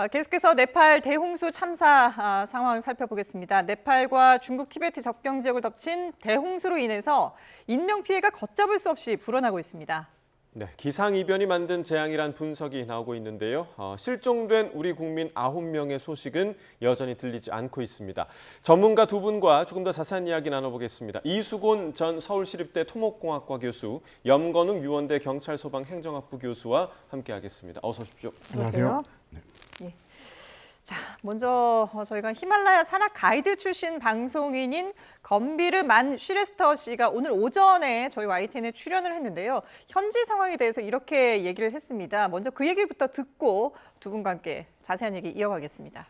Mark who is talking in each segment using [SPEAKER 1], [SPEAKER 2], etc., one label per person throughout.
[SPEAKER 1] 계속해서 네팔 대홍수 참사 상황 살펴보겠습니다. 네팔과 중국 티베트 접경 지역을 덮친 대홍수로 인해서 인명피해가 걷잡을 수 없이 불어나고 있습니다.
[SPEAKER 2] 네, 기상이변이 만든 재앙이란 분석이 나오고 있는데요. 실종된 우리 국민 9명의 소식은 여전히 들리지 않고 있습니다. 전문가 두 분과 조금 더 자세한 이야기 나눠보겠습니다. 이수곤 전 서울시립대 토목공학과 교수, 염건웅 유원대 경찰소방행정학부 교수와 함께하겠습니다. 어서 오십시오.
[SPEAKER 1] 안녕하세요. 예. 자, 먼저 저희가 히말라야 산악 가이드 출신 방송인인 건비르 만 슈레스터 씨가 오늘 오전에 저희 YTN에 출연을 했는데요. 현지 상황에 대해서 이렇게 얘기를 했습니다. 먼저 그 얘기부터 듣고 두 분과 함께 자세한 얘기 이어가겠습니다.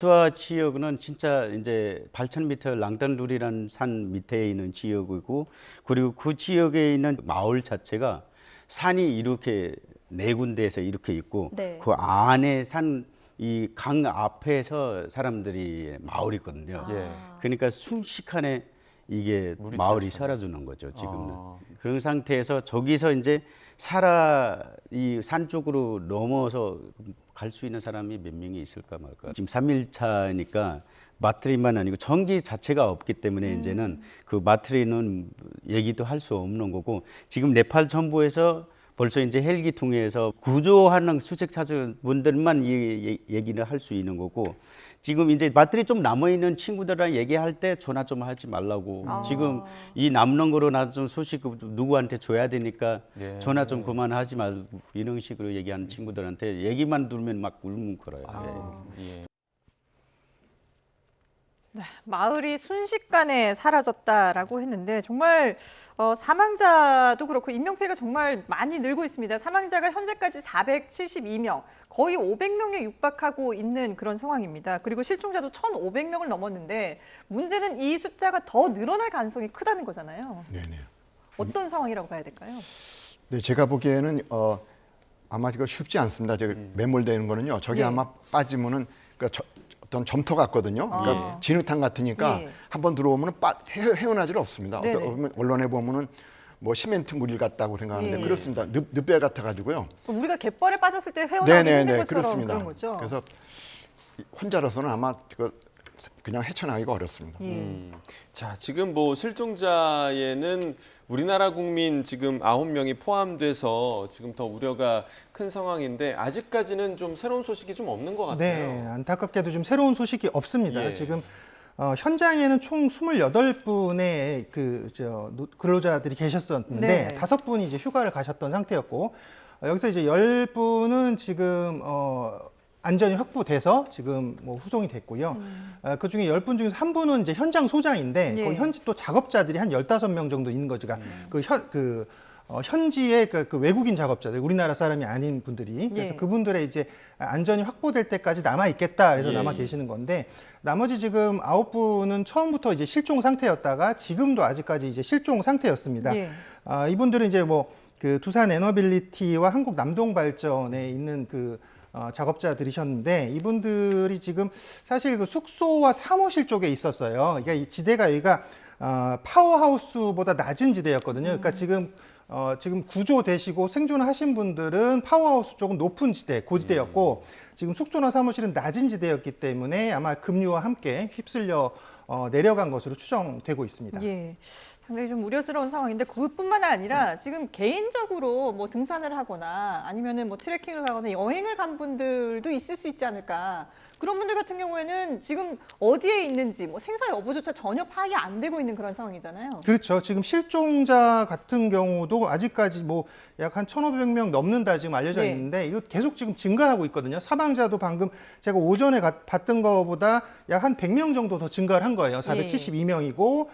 [SPEAKER 3] 수아 지역은 진짜 이제 8,000m 랑단루리라는 산 밑에 있는 지역이고, 그리고 그 지역에 있는 마을 자체가 산이 이렇게 네 군데에서 이렇게 있고,
[SPEAKER 1] 네.
[SPEAKER 3] 그 안에 산 이 강 앞에서 사람들이 마을이거든요.
[SPEAKER 2] 예.
[SPEAKER 3] 그러니까 순식간에 이게 마을이 사라지는 거죠, 지금은. 그런 상태에서 저기서 이제 이 산 쪽으로 넘어서 갈 수 있는 사람이 몇 명이 있을까 말까. 지금 3일 차니까 마트리만 아니고 전기 자체가 없기 때문에 이제는 그 마트리는 얘기도 할 수 없는 거고, 지금 네팔 정부에서 벌써 이제 헬기 통해서 구조하는 수색 찾은 분들만 얘기를 할 수 있는 거고, 지금 이제 배터리 좀 남아 있는 친구들이랑 얘기할 때 전화 좀 하지 말라고. 지금 이 남는 거로 나 좀 소식 누구한테 줘야 되니까 전화 좀 그만하지 말고, 이런 식으로 얘기하는 친구들한테 얘기만 들으면 막 울먹거려요.
[SPEAKER 1] 네, 마을이 순식간에 사라졌다라고 했는데 정말 사망자도 그렇고 인명피해가 정말 많이 늘고 있습니다. 사망자가 현재까지 472명, 거의 500명에 육박하고 있는 그런 상황입니다. 그리고 실종자도 1,500명을 넘었는데 문제는 이 숫자가 더 늘어날 가능성이 크다는 거잖아요.
[SPEAKER 4] 네네.
[SPEAKER 1] 어떤 상황이라고 봐야 될까요?
[SPEAKER 4] 네, 제가 보기에는 아마 이거 쉽지 않습니다. 제가 매몰되는 거는요. 저기
[SPEAKER 1] 예.
[SPEAKER 4] 아마 빠지면은 어떤 점토 같거든요. 그러니까 진흙탕 같으니까 한번 들어오면은 헤어나질 없습니다.
[SPEAKER 1] 네네.
[SPEAKER 4] 어떤 언론에 보면은 뭐 시멘트 물 같다고 생각하는데
[SPEAKER 1] 예.
[SPEAKER 4] 그렇습니다. 늪배 같아 가지고요.
[SPEAKER 1] 우리가 갯벌에 빠졌을 때 헤어나기 힘든
[SPEAKER 4] 네네네,
[SPEAKER 1] 것처럼
[SPEAKER 4] 그렇습니다.
[SPEAKER 1] 그런 거죠.
[SPEAKER 4] 그래서 혼자로서는 아마 그냥 헤쳐나기가 어렵습니다.
[SPEAKER 2] 자, 지금 뭐 실종자에는 우리나라 국민 지금 9명이 포함돼서 지금 더 우려가 큰 상황인데, 아직까지는 좀 새로운 소식이 좀 없는 것 같아요.
[SPEAKER 5] 네, 안타깝게도 좀 새로운 소식이 없습니다.
[SPEAKER 2] 예.
[SPEAKER 5] 지금 현장에는 총 28분의 근로자들이 계셨었는데
[SPEAKER 1] 네.
[SPEAKER 5] 5분이 이제 휴가를 가셨던 상태였고, 여기서 이제 10분은 지금 안전이 확보돼서 지금 뭐 후송이 됐고요. 그 중에 10분 중에서 한 분은 이제 현장 소장인데,
[SPEAKER 1] 예.
[SPEAKER 5] 거기 현지 또 작업자들이 한 15명 정도 있는 거죠. 그러니까 현지의 그 외국인 작업자들, 우리나라 사람이 아닌 분들이, 그래서
[SPEAKER 1] 예.
[SPEAKER 5] 그분들의 이제 안전이 확보될 때까지 남아 있겠다, 그래서
[SPEAKER 2] 예.
[SPEAKER 5] 남아 계시는 건데, 나머지 지금 9분은 처음부터 이제 실종 상태였다가 지금도 아직까지 이제 실종 상태였습니다.
[SPEAKER 1] 예.
[SPEAKER 5] 이분들은 이제 뭐 그 두산 에너빌리티와 한국 남동발전에 있는 그 작업자들이셨는데, 이분들이 지금 사실 그 숙소와 사무실 쪽에 있었어요. 그러니까 이 지대가 여기가 파워하우스보다 낮은 지대였거든요. 그러니까 지금 구조되시고 생존하신 분들은 파워하우스 쪽은 높은 지대, 고지대였고, 지금 숙소나 사무실은 낮은 지대였기 때문에 아마 급류와 함께 휩쓸려 내려간 것으로 추정되고 있습니다.
[SPEAKER 1] 예, 상당히 좀 우려스러운 상황인데, 그뿐만 아니라 지금 개인적으로 뭐 등산을 하거나 아니면은 뭐 트레킹을 가거나 여행을 간 분들도 있을 수 있지 않을까. 그런 분들 같은 경우에는 지금 어디에 있는지 뭐 생사 여부조차 전혀 파악이 안 되고 있는 그런 상황이잖아요.
[SPEAKER 5] 그렇죠. 지금 실종자 같은 경우도 아직까지 뭐 약 한 1,500명 넘는다 지금 알려져
[SPEAKER 1] 네.
[SPEAKER 5] 있는데, 이거 계속 지금 증가하고 있거든요. 사망자도 방금 제가 오전에 봤던 것보다 약 한 100명 정도 더 증가를 한 거예요. 472명이고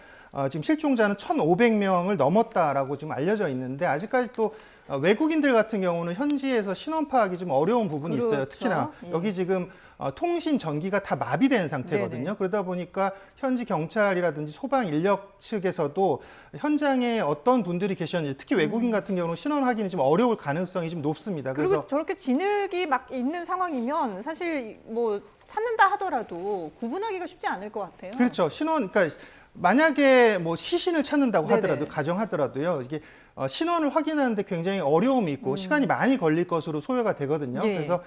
[SPEAKER 5] 지금 실종자는 1,500명을 넘었다라고 지금 알려져 있는데, 아직까지 또 외국인들 같은 경우는 현지에서 신원 파악이 좀 어려운 부분이 있어요.
[SPEAKER 1] 그렇죠.
[SPEAKER 5] 특히나
[SPEAKER 1] 예.
[SPEAKER 5] 여기 지금 통신 전기가 다 마비된 상태거든요.
[SPEAKER 1] 네네.
[SPEAKER 5] 그러다 보니까 현지 경찰이라든지 소방 인력 측에서도 현장에 어떤 분들이 계셨는지, 특히 외국인 같은 경우는 신원 확인이 좀 어려울 가능성이 좀 높습니다.
[SPEAKER 1] 그리고
[SPEAKER 5] 그래서
[SPEAKER 1] 저렇게 진흙이 막 있는 상황이면 사실 뭐 찾는다 하더라도 구분하기가 쉽지 않을 것 같아요.
[SPEAKER 5] 그렇죠. 신원, 그러니까 만약에 뭐 시신을 찾는다고
[SPEAKER 1] 네네.
[SPEAKER 5] 하더라도 가정하더라도요 이게 신원을 확인하는데 굉장히 어려움이 있고 시간이 많이 걸릴 것으로 소요가 되거든요.
[SPEAKER 1] 예.
[SPEAKER 5] 그래서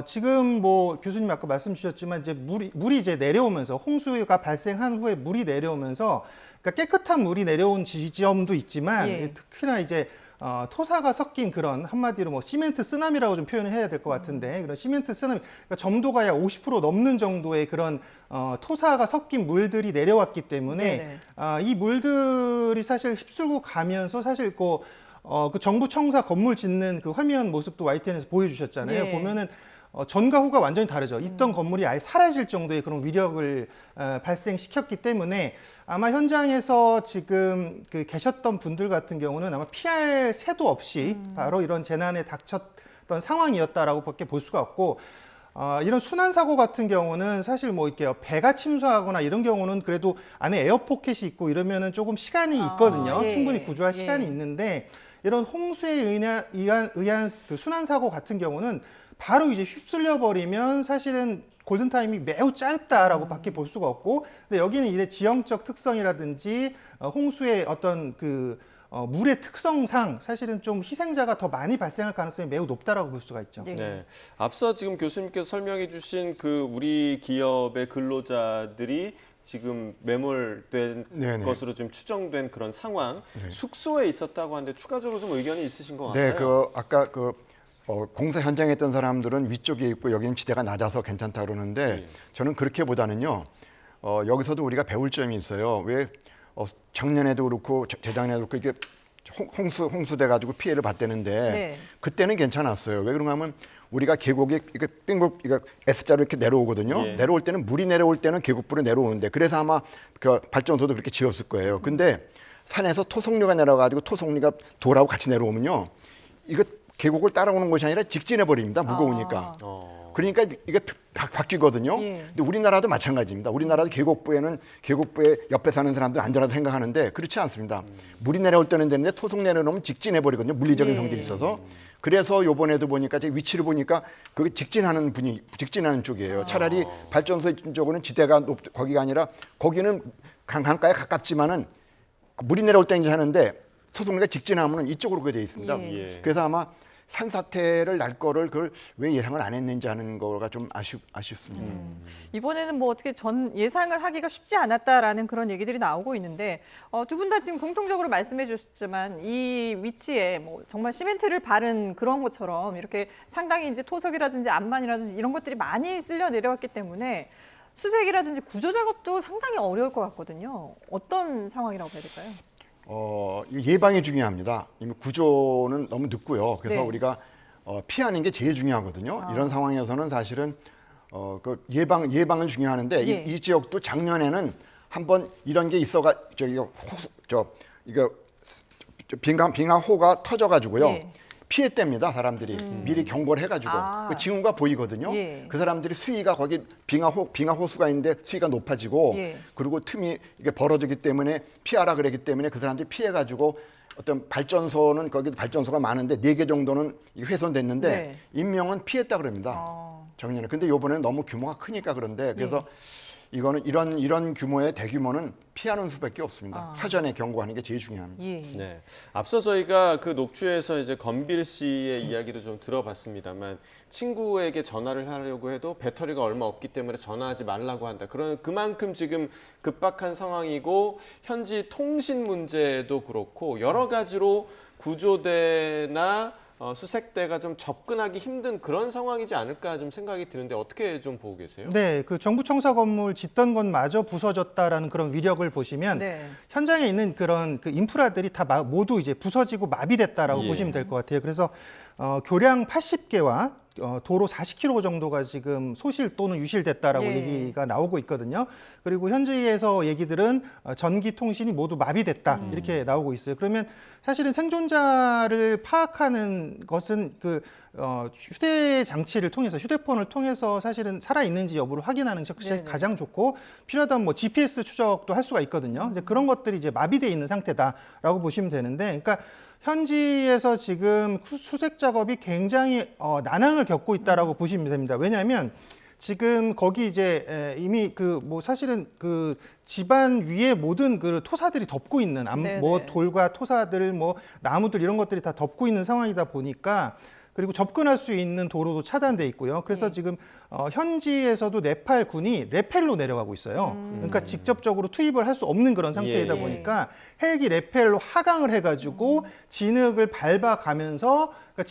[SPEAKER 5] 지금 뭐 교수님 아까 말씀 주셨지만 이제 물이 이제 내려오면서 홍수가 발생한 후에 물이 내려오면서 그러니까 깨끗한 물이 내려온 지점도 있지만
[SPEAKER 1] 예.
[SPEAKER 5] 특히나 이제 토사가 섞인 그런 한마디로 뭐 시멘트 쓰나미라고 좀 표현을 해야 될 것 같은데 그런 시멘트 쓰나미 그러니까 점도가 약 50% 넘는 정도의 그런 토사가 섞인 물들이 내려왔기 때문에 이 물들이 사실 휩쓸고 가면서 사실 그 정부 청사 건물 짓는 그 화면 모습도 YTN에서 보여주셨잖아요.
[SPEAKER 1] 예.
[SPEAKER 5] 보면은 전과 후가 완전히 다르죠. 있던 건물이 아예 사라질 정도의 그런 위력을 발생시켰기 때문에 아마 현장에서 지금 그 계셨던 분들 같은 경우는 아마 피할 새도 없이 바로 이런 재난에 닥쳤던 상황이었다라고밖에 볼 수가 없고 이런 순환 사고 같은 경우는 사실 뭐 이렇게 배가 침수하거나 이런 경우는 그래도 안에 에어포켓이 있고 이러면은 조금 시간이 있거든요.
[SPEAKER 1] 예.
[SPEAKER 5] 충분히 구조할 시간이
[SPEAKER 1] 예.
[SPEAKER 5] 있는데 이런 홍수에 의한 그 순환 사고 같은 경우는 바로 이제 휩쓸려 버리면 사실은 골든 타임이 매우 짧다라고밖에 볼 수가 없고, 근데 여기는 이제 지형적 특성이라든지 홍수의 어떤 그 물의 특성상 사실은 좀 희생자가 더 많이 발생할 가능성이 매우 높다라고 볼 수가 있죠.
[SPEAKER 1] 네.
[SPEAKER 2] 네. 앞서 지금 교수님께서 설명해 주신 그 우리 기업의 근로자들이 지금 매몰된
[SPEAKER 4] 네네.
[SPEAKER 2] 것으로 좀 추정된 그런 상황, 숙소에 있었다고 하는데 추가적으로 좀 의견이 있으신 것
[SPEAKER 4] 네,
[SPEAKER 2] 같아요.
[SPEAKER 4] 아까 공사 현장에 있던 사람들은 위쪽에 있고 여기는 지대가 낮아서 괜찮다 그러는데 저는 그렇게 보다는요. 여기서도 우리가 배울 점이 있어요. 왜 작년에도 그렇고 재작년에도 그렇고 이게 홍수돼 가지고 피해를 봤다는데
[SPEAKER 1] 네.
[SPEAKER 4] 그때는 괜찮았어요. 왜 그런가 하면 우리가 계곡이 이게 빙글 이거 S자로 이렇게 내려오거든요.
[SPEAKER 2] 예.
[SPEAKER 4] 내려올 때는 물이 내려올 때는 계곡부로 내려오는데 그래서 아마 그 발전소도 그렇게 지었을 거예요. 근데 산에서 토속류가 내려가지고 토속류가 돌하고 같이 내려오면요. 이거 계곡을 따라오는 것이 아니라 직진해 버립니다. 무거우니까. 그러니까 이게 바뀌거든요.
[SPEAKER 1] 예.
[SPEAKER 4] 근데 우리나라도 마찬가지입니다. 우리나라도 계곡부에 옆에 사는 사람들 안전하다고 생각하는데 그렇지 않습니다. 물이 내려올 때는 되는데 토속 내려오면 직진해 버리거든요. 물리적인
[SPEAKER 1] 예.
[SPEAKER 4] 성질이 있어서. 그래서 요번에도 보니까 제 위치를 보니까 그게 직진하는 쪽이에요. 차라리 발전소 쪽으로는 지대가 거기가 아니라 거기는 강가에 가깝지만은 물이 내려올 때 이제 하는데 토속류가 직진하면 이쪽으로 그게 돼 있습니다.
[SPEAKER 2] 예.
[SPEAKER 4] 그래서 아마 산사태를 날 거를 그걸 왜 예상을 안 했는지 하는 거가 좀 아쉽습니다.
[SPEAKER 1] 이번에는 뭐 어떻게 예상을 하기가 쉽지 않았다라는 그런 얘기들이 나오고 있는데 두 분 다 지금 공통적으로 말씀해 주셨지만 이 위치에 뭐 정말 시멘트를 바른 그런 것처럼 이렇게 상당히 이제 토석이라든지 안반이라든지 이런 것들이 많이 쓸려 내려왔기 때문에 수색이라든지 구조 작업도 상당히 어려울 것 같거든요. 어떤 상황이라고 봐야 될까요?
[SPEAKER 4] 예방이 중요합니다. 이미 구조는 너무 늦고요. 그래서
[SPEAKER 1] 네.
[SPEAKER 4] 우리가 피하는 게 제일 중요하거든요. 이런 상황에서는 사실은 그 예방은 중요하는데
[SPEAKER 1] 예.
[SPEAKER 4] 이 지역도 작년에는 한번 이런 게 있어가 이거 빙하호가 터져가지고요.
[SPEAKER 1] 예.
[SPEAKER 4] 피했답니다. 사람들이 미리 경고를 해가지고 그 징후가 보이거든요.
[SPEAKER 1] 예.
[SPEAKER 4] 그 사람들이 수위가 거기 빙하호수가 있는데 수위가 높아지고
[SPEAKER 1] 예.
[SPEAKER 4] 그리고 틈이 이게 벌어지기 때문에 피하라 그러기 때문에 그 사람들이 피해가지고 어떤 발전소는 거기 발전소가 많은데 4개 정도는 훼손됐는데
[SPEAKER 1] 네.
[SPEAKER 4] 인명은 피했다 그럽니다. 작년에. 근데 이번에는 너무 규모가 크니까 그런데 그래서 이거는 이런 규모의 대규모는 피하는 수밖에 없습니다. 사전에 경고하는 게 제일 중요합니다.
[SPEAKER 1] 예.
[SPEAKER 2] 네. 앞서 저희가 그 녹취에서 이제 건빌 씨의 이야기도 좀 들어봤습니다만 친구에게 전화를 하려고 해도 배터리가 얼마 없기 때문에 전화하지 말라고 한다. 그만큼 지금 급박한 상황이고 현지 통신 문제도 그렇고 여러 가지로 구조대나 수색대가 좀 접근하기 힘든 그런 상황이지 않을까 좀 생각이 드는데 어떻게 좀 보고 계세요?
[SPEAKER 5] 네, 그 정부 청사 건물 짓던 것마저 부서졌다라는 그런 위력을 보시면
[SPEAKER 1] 네.
[SPEAKER 5] 현장에 있는 그런 그 인프라들이 다 모두 이제 부서지고 마비됐다라고
[SPEAKER 2] 예.
[SPEAKER 5] 보시면 될 것 같아요. 그래서 교량 80개와 도로 40km 정도가 지금 소실 또는 유실됐다라고
[SPEAKER 1] 예.
[SPEAKER 5] 얘기가 나오고 있거든요. 그리고 현지에서 얘기들은 전기 통신이 모두 마비됐다 이렇게 나오고 있어요. 그러면 사실은 생존자를 파악하는 것은 그 휴대 장치를 통해서 휴대폰을 통해서 사실은 살아 있는지 여부를 확인하는 것이
[SPEAKER 1] 네네.
[SPEAKER 5] 가장 좋고 필요하다면 뭐 GPS 추적도 할 수가 있거든요. 이제 그런 것들이 이제 마비돼 있는 상태다라고 보시면 되는데, 그러니까 현지에서 지금 수색 작업이 굉장히 난항을 겪고 있다라고 보시면 됩니다. 왜냐하면 지금 거기 이제 이미 그 뭐 사실은 그 집안 위에 모든 그 토사들이 덮고 있는
[SPEAKER 1] 네네.
[SPEAKER 5] 뭐 돌과 토사들 뭐 나무들 이런 것들이 다 덮고 있는 상황이다 보니까 그리고 접근할 수 있는 도로도 차단돼 있고요. 그래서
[SPEAKER 1] 네.
[SPEAKER 5] 지금 현지에서도 네팔군이 레펠로 내려가고 있어요. 그러니까 직접적으로 투입을 할 수 없는 그런 상태이다
[SPEAKER 2] 예.
[SPEAKER 5] 보니까 헬기 레펠로 하강을 해가지고 진흙을 밟아가면서 그러니까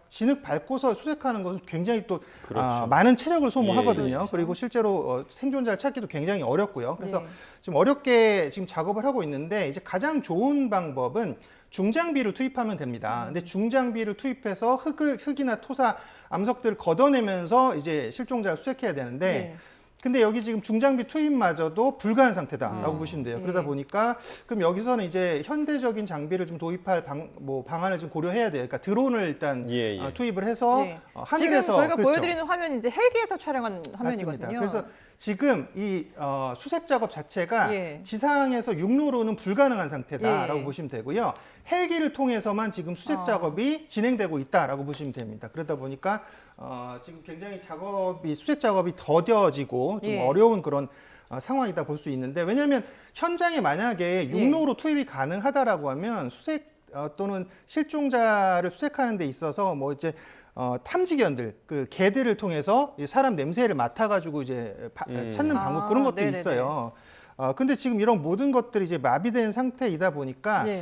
[SPEAKER 5] 진흙 밟고서 수색하는 것은 굉장히 또
[SPEAKER 2] 그렇죠.
[SPEAKER 5] 많은 체력을 소모하거든요.
[SPEAKER 2] 예.
[SPEAKER 1] 그렇죠.
[SPEAKER 5] 그리고 실제로 생존자를 찾기도 굉장히 어렵고요. 그래서
[SPEAKER 1] 네.
[SPEAKER 5] 지금 어렵게 지금 작업을 하고 있는데 이제 가장 좋은 방법은 중장비를 투입하면 됩니다. 근데 중장비를 투입해서 흙이나 토사, 암석들을 걷어내면서 이제 실종자를 수색해야 되는데
[SPEAKER 1] 네.
[SPEAKER 5] 근데 여기 지금 중장비 투입마저도 불가한 상태다라고 보시면 돼요. 그러다
[SPEAKER 1] 네.
[SPEAKER 5] 보니까 그럼 여기서는 이제 현대적인 장비를 좀 도입할 방안을 좀 고려해야 돼요. 그러니까 드론을 일단
[SPEAKER 2] 예, 예.
[SPEAKER 5] 투입을 해서
[SPEAKER 1] 네.
[SPEAKER 5] 하늘에서
[SPEAKER 1] 지금 저희가
[SPEAKER 5] 그렇죠.
[SPEAKER 1] 보여드리는 화면이 이제 헬기에서 촬영한
[SPEAKER 5] 맞습니다.
[SPEAKER 1] 화면이거든요.
[SPEAKER 5] 그래서 지금 이 수색 작업 자체가
[SPEAKER 1] 예.
[SPEAKER 5] 지상에서 육로로는 불가능한 상태다라고
[SPEAKER 1] 예.
[SPEAKER 5] 보시면 되고요. 헬기를 통해서만 지금 수색 작업이 진행되고 있다라고 보시면 됩니다. 그러다 보니까 지금 굉장히 수색 작업이 더뎌지고 좀
[SPEAKER 1] 예.
[SPEAKER 5] 어려운 그런 상황이다 볼 수 있는데 왜냐하면 현장에 만약에 육로로 투입이 가능하다라고 하면 수색 또는 실종자를 수색하는 데 있어서 뭐 이제 탐지견들 그 개들을 통해서 이 사람 냄새를 맡아가지고 이제 찾는 방법 그런 것도
[SPEAKER 1] 네네네.
[SPEAKER 5] 있어요. 근데 지금 이런 모든 것들이 이제 마비된 상태이다 보니까
[SPEAKER 1] 네.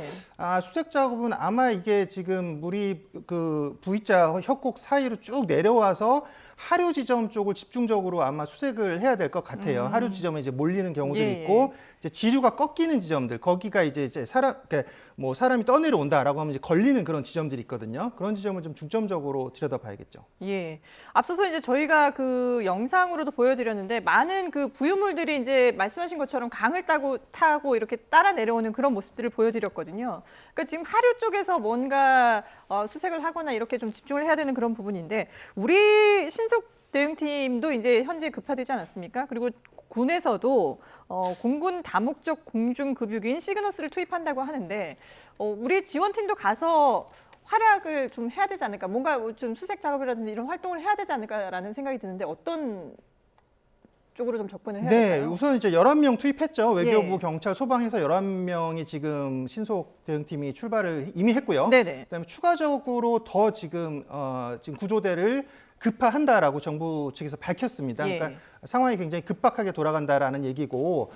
[SPEAKER 5] 수색 작업은 아마 이게 지금 물이 그 V자 협곡 사이로 쭉 내려와서 하류 지점 쪽을 집중적으로 아마 수색을 해야 될 것 같아요. 하류 지점에 이제 몰리는 경우들이
[SPEAKER 1] 예.
[SPEAKER 5] 있고 이제 지류가 꺾이는 지점들 거기가 이제 그러니까 뭐 사람이 떠내려온다라고 하면 이제 걸리는 그런 지점들이 있거든요. 그런 지점을 좀 중점적으로 들여다봐야겠죠.
[SPEAKER 1] 예. 앞서서 이제 저희가 그 영상으로도 보여드렸는데 많은 그 부유물들이 이제 말씀하신 것처럼 강을 타고 이렇게 따라 내려오는 그런 모습들을 보여드렸거든요. 그러니까 지금 하류 쪽에서 뭔가 수색을 하거나 이렇게 좀 집중을 해야 되는 그런 부분인데 우리 신속 대응팀도 이제 현재 급파되지 않았습니까? 그리고 군에서도 공군 다목적 공중급유기인 시그너스를 투입한다고 하는데 우리 지원팀도 가서 활약을 좀 해야 되지 않을까? 뭔가 좀 수색 작업이라든지 이런 활동을 해야 되지 않을까라는 생각이 드는데 어떤 쪽으로 좀 접근을 해야
[SPEAKER 5] 네,
[SPEAKER 1] 될까요?
[SPEAKER 5] 우선 이제 11명 투입했죠. 외교부,
[SPEAKER 1] 예.
[SPEAKER 5] 경찰, 소방해서 11명이 지금 신속 대응팀이 출발을 이미 했고요.
[SPEAKER 1] 네네.
[SPEAKER 5] 그다음에 추가적으로 더 지금 구조대를 급파한다라고 정부 측에서 밝혔습니다.
[SPEAKER 1] 예.
[SPEAKER 5] 그러니까 상황이 굉장히 급박하게 돌아간다라는 얘기고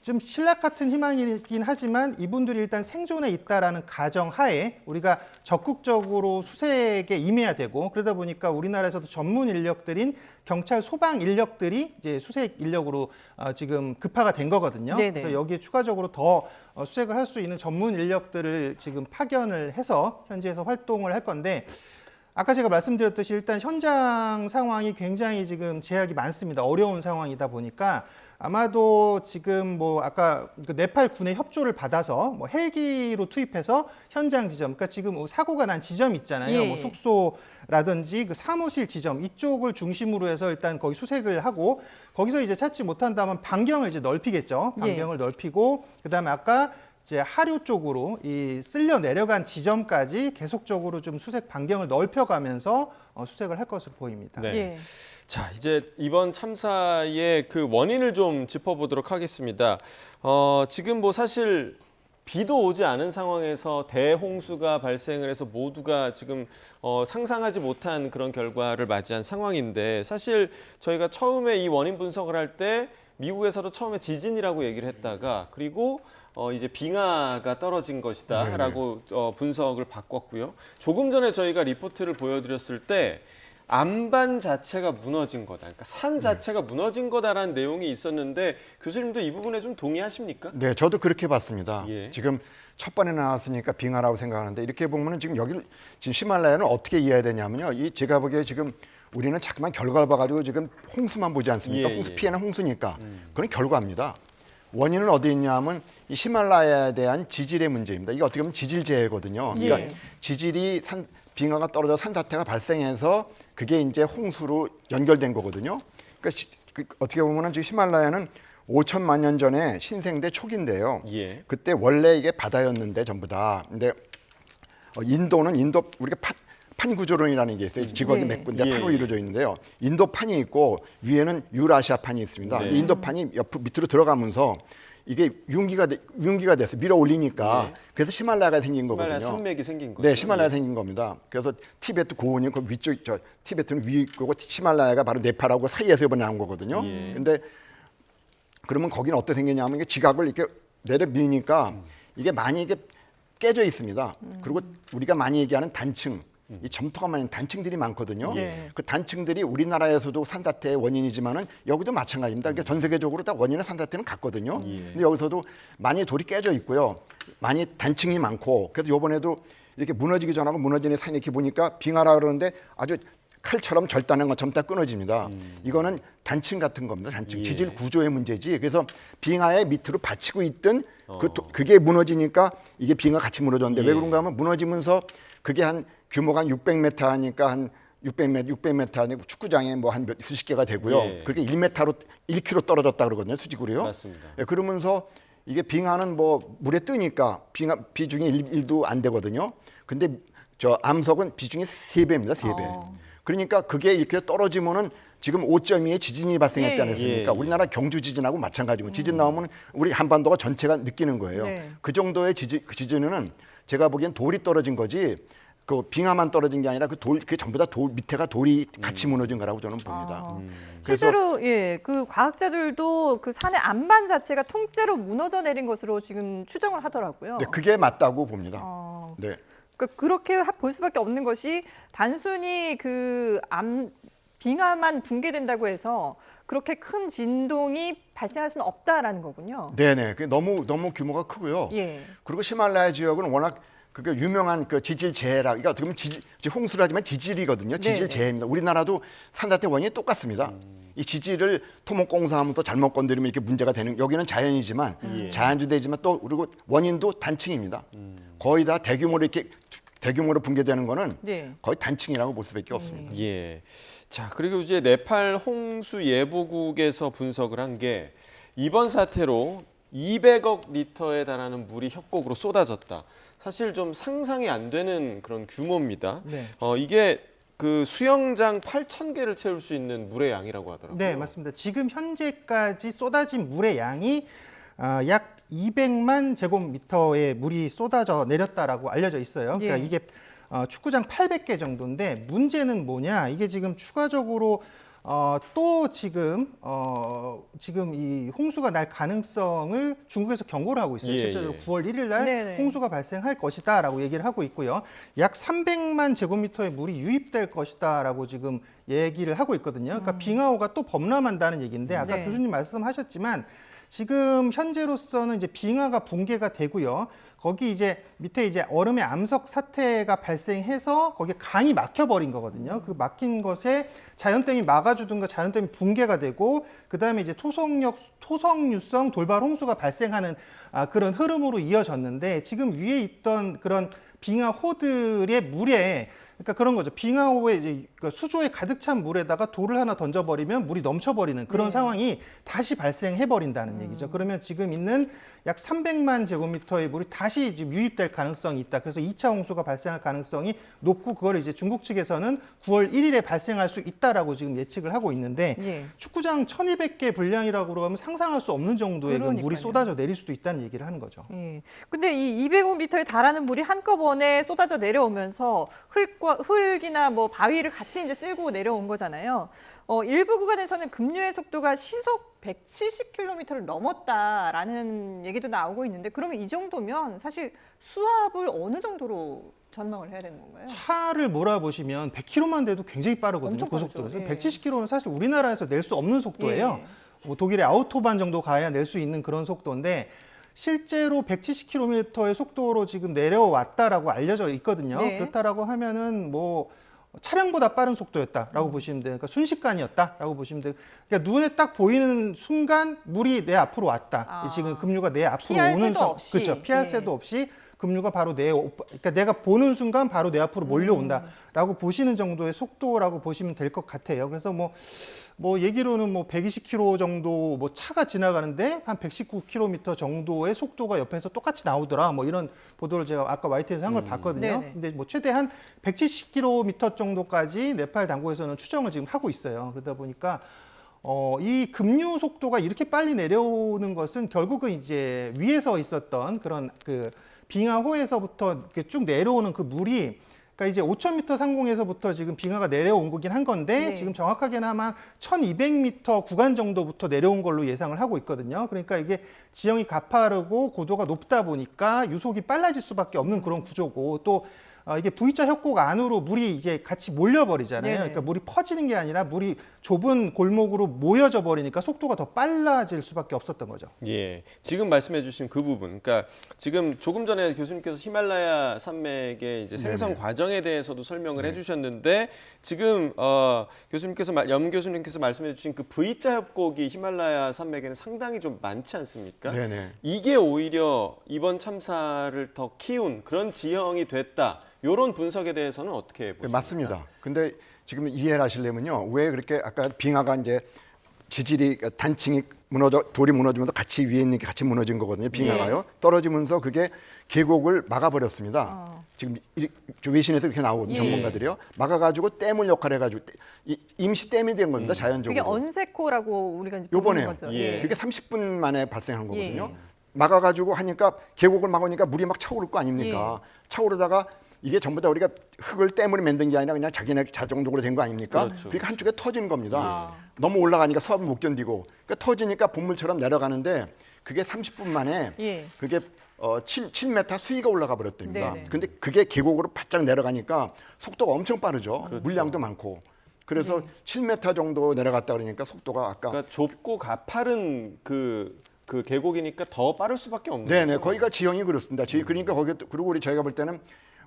[SPEAKER 5] 좀 신락 같은 희망이긴 하지만 이분들이 일단 생존에 있다라는 가정하에 우리가 적극적으로 수색에 임해야 되고 그러다 보니까 우리나라에서도 전문 인력들인 경찰, 소방 인력들이 이제 수색 인력으로 지금 급파가 된 거거든요.
[SPEAKER 1] 네네.
[SPEAKER 5] 그래서 여기에 추가적으로 더 수색을 할 수 있는 전문 인력들을 지금 파견을 해서 현지에서 활동을 할 건데 아까 제가 말씀드렸듯이 일단 현장 상황이 굉장히 지금 제약이 많습니다. 어려운 상황이다 보니까 아마도 지금 뭐 아까 그 네팔 군의 협조를 받아서 뭐 헬기로 투입해서 현장 지점, 그러니까 지금 사고가 난 지점 있잖아요.
[SPEAKER 1] 예.
[SPEAKER 5] 뭐 숙소라든지 그 사무실 지점 이쪽을 중심으로 해서 일단 거기 수색을 하고 거기서 이제 찾지 못한다면 반경을 이제 넓히겠죠. 반경을 넓히고 그다음에 아까 이제 하류 쪽으로 이 쓸려 내려간 지점까지 계속적으로 좀 수색 반경을 넓혀가면서 수색을 할 것으로 보입니다.
[SPEAKER 2] 네.
[SPEAKER 1] 예.
[SPEAKER 2] 자, 이제 이번 참사의 그 원인을 좀 짚어보도록 하겠습니다. 지금 뭐 사실 비도 오지 않은 상황에서 대홍수가 발생을 해서 모두가 지금 상상하지 못한 그런 결과를 맞이한 상황인데 사실 저희가 처음에 이 원인 분석을 할 때 미국에서도 처음에 지진이라고 얘기를 했다가 그리고 이제 빙하가 떨어진 것이다라고 분석을 바꿨고요. 조금 전에 저희가 리포트를 보여드렸을 때 안반 자체가 무너진 거다. 그러니까 산 자체가 무너진 거다라는 내용이 있었는데 교수님도 이 부분에 좀 동의하십니까?
[SPEAKER 4] 네, 저도 그렇게 봤습니다.
[SPEAKER 2] 예.
[SPEAKER 4] 지금 첫 번에 나왔으니까 빙하라고 생각하는데 이렇게 보면은 지금 지금 히말라야는 어떻게 이해해야 되냐면요. 제가 보기에 지금 우리는 자꾸만 결과를 봐가지고 지금 홍수만 보지 않습니까?
[SPEAKER 2] 예,
[SPEAKER 4] 홍수
[SPEAKER 2] 예.
[SPEAKER 4] 피해는 홍수니까 그건 결과입니다. 원인은 어디 있냐면 이 히말라야에 대한 지질의 문제입니다. 이게 어떻게 보면 지질재해거든요. 그러니까
[SPEAKER 1] 예.
[SPEAKER 4] 지질이 빙하가 떨어져 산사태가 발생해서 그게 이제 홍수로 연결된 거거든요. 그러니까 어떻게 보면은 지금 히말라야는 5천만 년 전에 신생대 초기인데요.
[SPEAKER 2] 예.
[SPEAKER 4] 그때 원래 이게 바다였는데 전부 다. 근데 인도는 우리가 판 구조론이라는 게 있어요. 지구가
[SPEAKER 1] 네.
[SPEAKER 4] 몇 군데
[SPEAKER 2] 예,
[SPEAKER 4] 판으로
[SPEAKER 2] 예.
[SPEAKER 4] 이루어져 있는데요. 인도판이 있고 위에는 유라시아판이 있습니다.
[SPEAKER 2] 네.
[SPEAKER 4] 근데 인도판이 밑으로 들어가면서 이게 융기가 돼서 밀어 올리니까
[SPEAKER 2] 네.
[SPEAKER 4] 그래서 히말라야가 생긴
[SPEAKER 2] 히말라야
[SPEAKER 4] 거거든요.
[SPEAKER 2] 산맥이 생긴 거죠.
[SPEAKER 4] 네, 히말라야
[SPEAKER 2] 예.
[SPEAKER 4] 생긴 겁니다. 그래서 티베트 고원이 그 위쪽, 티베트는 위고 히말라야가 바로 네팔하고 사이에서 이번에 나온 거거든요.
[SPEAKER 2] 예.
[SPEAKER 4] 근데 그러면 거기는 어떻게 생겼냐면 이게 지각을 이렇게 내려 밀니까 이게 많이 이게 깨져 있습니다. 그리고 우리가 많이 얘기하는 단층, 이 점토가 많은 단층들이 많거든요.
[SPEAKER 1] 예.
[SPEAKER 4] 그 단층들이 우리나라에서도 산사태의 원인이지만은 여기도 마찬가지입니다. 그러니까 전 세계적으로 다 원인의 산사태는 같거든요.
[SPEAKER 2] 예.
[SPEAKER 4] 근데 여기서도 많이 돌이 깨져 있고요. 많이 단층이 많고 그래서 이번에도 이렇게 무너지기 전하고 무너지는 사이 이렇게 보니까 빙하라 그러는데 아주 칼처럼 절단한 것처럼 다 끊어집니다. 이거는 단층 같은 겁니다. 단층
[SPEAKER 2] 예.
[SPEAKER 4] 지질 구조의 문제지. 그래서 빙하의 밑으로 받치고 있던 그게 무너지니까 이게 빙하 같이 무너졌는데
[SPEAKER 2] 예.
[SPEAKER 4] 왜 그런가 하면 무너지면서 그게 한 규모가 한 600m 하니까 한 600m 하니 축구장에 뭐 한 수십 개가 되고요.
[SPEAKER 2] 예.
[SPEAKER 4] 그렇게 1m로 1km 떨어졌다 그러거든요. 수직으로요.
[SPEAKER 2] 맞습니다.
[SPEAKER 4] 예, 그러면서 이게 빙하는 뭐 물에 뜨니까 비중이 1도 안 되거든요. 근데 저 암석은 비중이 3배입니다. 3배. 그러니까 그게 이렇게 떨어지면은 지금 5.2의 지진이 발생했지
[SPEAKER 1] 예.
[SPEAKER 4] 않았습니까?
[SPEAKER 2] 예.
[SPEAKER 4] 우리나라 경주 지진하고 마찬가지고 지진 나오면 우리 한반도가 전체가 느끼는 거예요.
[SPEAKER 1] 네.
[SPEAKER 4] 그 정도의 그 지진은 제가 보기엔 돌이 떨어진 거지 그 빙하만 떨어진 게 아니라 그게 전부 다 밑에가 돌이 같이 무너진 거라고 저는 봅니다.
[SPEAKER 1] 실제로 예, 그 과학자들도 그 산의 안반 자체가 통째로 무너져 내린 것으로 지금 추정을 하더라고요.
[SPEAKER 4] 네, 그게 맞다고 봅니다.
[SPEAKER 1] 어,
[SPEAKER 4] 네.
[SPEAKER 1] 그러니까 그렇게 볼 수밖에 없는 것이 단순히 빙하만 붕괴된다고 해서 그렇게 큰 진동이 발생할 수는 없다라는 거군요.
[SPEAKER 4] 네네. 그게 너무 규모가 크고요.
[SPEAKER 1] 예.
[SPEAKER 4] 그리고 히말라야 지역은 워낙 그게 유명한 그 지질 재해라. 그러니까 어떻게 보면 홍수를 하지만 지질이거든요. 지질
[SPEAKER 1] 네.
[SPEAKER 4] 재해입니다. 우리나라도 산사태 원인이 똑같습니다. 이 지질을 토목공사하면 또 잘못 건드리면 이렇게 문제가 되는 여기는 자연이지만
[SPEAKER 2] 예.
[SPEAKER 4] 자연주대지만 또 그리고 원인도 단층입니다. 거의 다 대규모로 붕괴되는 거는
[SPEAKER 1] 네.
[SPEAKER 4] 거의 단층이라고 볼 수밖에 없습니다.
[SPEAKER 2] 예. 자, 그리고 이제 네팔 홍수 예보국에서 분석을 한 게 이번 사태로 200억 리터에 달하는 물이 협곡으로 쏟아졌다. 사실 좀 상상이 안 되는 그런 규모입니다.
[SPEAKER 5] 네.
[SPEAKER 2] 이게 그 수영장 8,000개를 채울 수 있는 물의 양이라고 하더라고요.
[SPEAKER 5] 네, 맞습니다. 지금 현재까지 쏟아진 물의 양이 약 200만 제곱미터의 물이 쏟아져 내렸다라고 알려져 있어요. 그러니까
[SPEAKER 1] 예.
[SPEAKER 5] 이게 축구장 800개 정도인데 문제는 뭐냐? 이게 지금 추가적으로 또 지금 이 홍수가 날 가능성을 중국에서 경고를 하고 있어요.
[SPEAKER 2] 예,
[SPEAKER 5] 실제로
[SPEAKER 2] 예.
[SPEAKER 5] 9월 1일 날
[SPEAKER 1] 네네.
[SPEAKER 5] 홍수가 발생할 것이다라고 얘기를 하고 있고요. 약 300만 제곱미터의 물이 유입될 것이다라고 지금 얘기를 하고 있거든요. 그러니까 빙하호가 또 범람한다는 얘기인데 아까
[SPEAKER 1] 네.
[SPEAKER 5] 교수님 말씀하셨지만 지금 현재로서는 이제 빙하가 붕괴가 되고요. 거기 이제 밑에 이제 얼음의 암석 사태가 발생해서 거기에 강이 막혀버린 거거든요. 그 막힌 것에 자연댐이 막아주든가 자연댐이 붕괴가 되고 그다음에 이제 토성유성 돌발 홍수가 발생하는 그런 흐름으로 이어졌는데 지금 위에 있던 그런 빙하호들의 물에 그러니까 그런 거죠. 빙하호에 이제 그 수조에 가득 찬 물에다가 돌을 하나 던져버리면 물이 넘쳐버리는 그런
[SPEAKER 1] 네.
[SPEAKER 5] 상황이 다시 발생해버린다는 얘기죠. 그러면 지금 있는 약 300만 제곱미터의 물이 다시 지금 유입될 가능성이 있다. 그래서 2차 홍수가 발생할 가능성이 높고 그걸 이제 중국 측에서는 9월 1일에 발생할 수 있다라고 지금 예측을 하고 있는데
[SPEAKER 1] 예.
[SPEAKER 5] 축구장 1,200개 분량이라고 그러면 상상할 수 없는 정도의 그 물이
[SPEAKER 1] 그러니까요.
[SPEAKER 5] 쏟아져 내릴 수도 있다는 얘기를 하는 거죠.
[SPEAKER 1] 예. 근데 이 200리터에 달하는 물이 한꺼번에 쏟아져 내려오면서 흙이나 뭐 바위를 같이 이제 쓸고 내려온 거잖아요. 일부 구간에서는 급류의 속도가 시속 170km를 넘었다라는 얘기도 나오고 있는데 그러면 이 정도면 사실 수압을 어느 정도로 전망을 해야 되는 건가요?
[SPEAKER 5] 차를 몰아보시면 100km만 돼도 굉장히 빠르거든요.
[SPEAKER 1] 엄청
[SPEAKER 5] 고속도로.
[SPEAKER 1] 빠르죠. 예.
[SPEAKER 5] 170km는 사실 우리나라에서 낼 수 없는 속도예요.
[SPEAKER 1] 예.
[SPEAKER 5] 뭐 독일의 아우토반 정도 가야 낼 수 있는 그런 속도인데 실제로 170km의 속도로 지금 내려왔다라고 알려져 있거든요.
[SPEAKER 1] 네.
[SPEAKER 5] 그렇다라고 하면은 뭐 차량보다 빠른 속도였다라고 보시면 돼요. 그러니까 순식간이었다라고 보시면 돼요. 그러니까 눈에 딱 보이는 순간 물이 내 앞으로 왔다. 지금 급류가 내 앞으로
[SPEAKER 1] 피할
[SPEAKER 5] 오는
[SPEAKER 1] 새도 없이.
[SPEAKER 5] 그렇죠. 피할
[SPEAKER 1] 예.
[SPEAKER 5] 새도 없이 급류가 바로 그러니까 내가 보는 순간 바로 내 앞으로 몰려온다라고 보시는 정도의 속도라고 보시면 될 것 같아요. 그래서 뭐 얘기로는 뭐 120km 정도 뭐 차가 지나가는데 한 119km 정도의 속도가 옆에서 똑같이 나오더라. 뭐 이런 보도를 제가 아까 YTN에서 한 걸 봤거든요.
[SPEAKER 1] 네네.
[SPEAKER 5] 근데 뭐 최대한 170km 정도까지 네팔 당국에서는 추정을 지금 하고 있어요. 그러다 보니까 이 급류 속도가 이렇게 빨리 내려오는 것은 결국은 이제 위에서 있었던 그런 그 빙하호에서부터 이렇게 쭉 내려오는 그 물이 그러니까 이제 5,000m 상공에서부터 지금 빙하가 내려온 거긴 한 건데
[SPEAKER 1] 네.
[SPEAKER 5] 지금 정확하게는 아마 1,200m 구간 정도부터 내려온 걸로 예상을 하고 있거든요. 그러니까 이게 지형이 가파르고 고도가 높다 보니까 유속이 빨라질 수밖에 없는 그런 구조고 또 이게 V자 협곡 안으로 물이 이제 같이 몰려버리잖아요.
[SPEAKER 1] 네네.
[SPEAKER 5] 그러니까 물이 퍼지는 게 아니라 물이 좁은 골목으로 모여져 버리니까 속도가 더 빨라질 수밖에 없었던 거죠.
[SPEAKER 2] 예, 지금 말씀해주신 그 부분, 그러니까 지금 조금 전에 교수님께서 히말라야 산맥의 이제 생성
[SPEAKER 4] 네네.
[SPEAKER 2] 과정에 대해서도 설명을 해주셨는데 지금 염 교수님께서 말씀해주신 그 V자 협곡이 히말라야 산맥에는 상당히 좀 많지 않습니까?
[SPEAKER 4] 네네.
[SPEAKER 2] 이게 오히려 이번 참사를 더 키운 그런 지형이 됐다. 이런 분석에 대해서는 어떻게 보십니까?
[SPEAKER 4] 맞습니다. 근데 지금 이해를 하시려면요. 왜 그렇게 아까 빙하가 이제 지질이 단층이 돌이 무너지면서 같이 위에 있는 게 같이 무너진 거거든요. 빙하가요. 떨어지면서 그게 계곡을 막아버렸습니다. 지금 외신에서 그렇게 나오거든요.
[SPEAKER 1] 예.
[SPEAKER 4] 전문가들이요. 막아가지고 댐을 역할을 해가지고 임시 댐이 된 겁니다.
[SPEAKER 1] 그게
[SPEAKER 4] 자연적으로.
[SPEAKER 1] 언세코라고 우리가 이제 부르는
[SPEAKER 4] 요번에요.
[SPEAKER 1] 거죠.
[SPEAKER 2] 예.
[SPEAKER 4] 그게 30분 만에 발생한 거거든요.
[SPEAKER 1] 예.
[SPEAKER 4] 막아가지고 하니까 계곡을 막으니까 물이 막 차오를 거 아닙니까? 차오르다가 이게 전부 다 우리가 흙을 댐으로 만든 게 아니라 그냥 자기네 자동적으로 된 거 아닙니까?
[SPEAKER 2] 그렇죠.
[SPEAKER 4] 그러니까 한쪽에 터지는 겁니다.
[SPEAKER 1] 아.
[SPEAKER 4] 너무 올라가니까 수압을 못 견디고 그러니까 터지니까 본물처럼 내려가는데 그게 30분 만에
[SPEAKER 1] 예.
[SPEAKER 4] 그게 7m 수위가 올라가 버렸답니다.
[SPEAKER 1] 네네.
[SPEAKER 4] 근데 그게 계곡으로 바짝 내려가니까 속도가 엄청 빠르죠.
[SPEAKER 2] 그렇죠.
[SPEAKER 4] 물량도 많고. 그래서 7m 정도 내려갔다 그러니까 속도가 아까
[SPEAKER 2] 그러니까 좁고 가파른 그 계곡이니까 더 빠를 수밖에 없는
[SPEAKER 4] 네네
[SPEAKER 2] 거죠.
[SPEAKER 4] 거기가 지형이 그렇습니다. 그러니까 거기 그리고 우리 저희가 볼 때는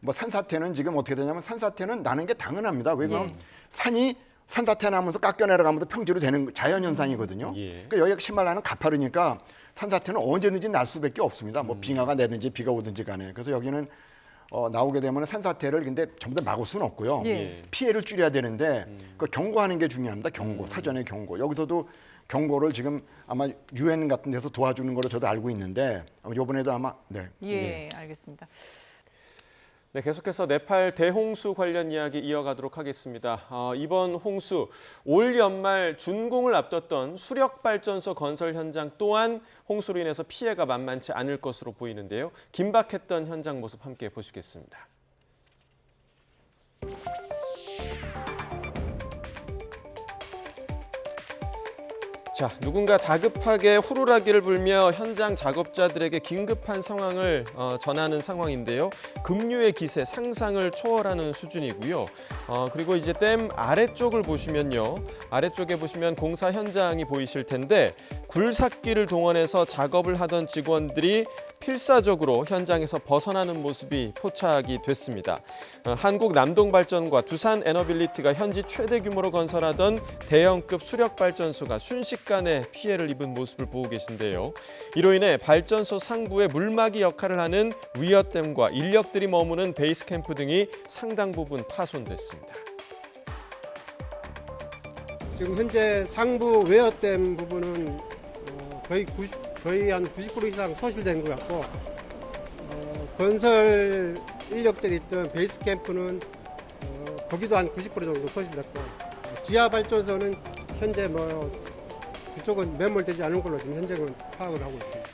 [SPEAKER 4] 뭐 산사태는 지금 어떻게 되냐면 산사태는 나는 게 당연합니다. 왜 그럼
[SPEAKER 1] 예.
[SPEAKER 4] 산이 산사태 나면서 깎여 내려가면서 평지로 되는 자연 현상이거든요.
[SPEAKER 2] 예.
[SPEAKER 4] 그러니까 여기가 히말라야는 가파르니까 산사태는 언제든지 날 수밖에 없습니다. 뭐 빙하가 내든지 비가 오든지 간에. 그래서 여기는 나오게 되면 산사태를 근데 전부 다 막을 수는 없고요.
[SPEAKER 1] 예.
[SPEAKER 4] 피해를 줄여야 되는데 그 경고하는 게 중요합니다. 경고, 사전에 경고. 여기서도 경고를 지금 아마 유엔 같은 데서 도와주는 걸로 저도 알고 있는데 아마 이번에도 아마 네.
[SPEAKER 1] 예, 알겠습니다.
[SPEAKER 2] 네, 계속해서 네팔 대홍수 관련 이야기 이어가도록 하겠습니다. 이번 홍수, 올 연말 준공을 앞뒀던 수력발전소 건설 현장 또한 홍수로 인해서 피해가 만만치 않을 것으로 보이는데요. 긴박했던 현장 모습 함께 보시겠습니다. 자, 누군가 다급하게 후루라기를 불며 현장 작업자들에게 긴급한 상황을 전하는 상황인데요. 급류의 기세 상상을 초월하는 수준이고요. 그리고 이제 댐 아래쪽을 보시면요. 아래쪽에 보시면 공사 현장이 보이실 텐데 굴삭기를 동원해서 작업을 하던 직원들이 필사적으로 현장에서 벗어나는 모습이 포착이 됐습니다. 한국 남동발전과 두산 에너빌리티가 현지 최대 규모로 건설하던 대형급 수력발전소가 순식간에 피해를 입은 모습을 보고 계신데요. 이로 인해 발전소 상부에 물막이 역할을 하는 위어댐과 인력들이 머무는 베이스 캠프 등이 상당 부분 파손됐습니다.
[SPEAKER 6] 지금 현재 상부 웨어댐 부분은 거의 한 90% 이상 소실된 것 같고 건설 인력들이 있던 베이스 캠프는 거기도 한 90% 정도 소실됐고 지하 발전소는 현재 그쪽은 매몰되지 않은 걸로 지금 현재는 파악을 하고 있습니다.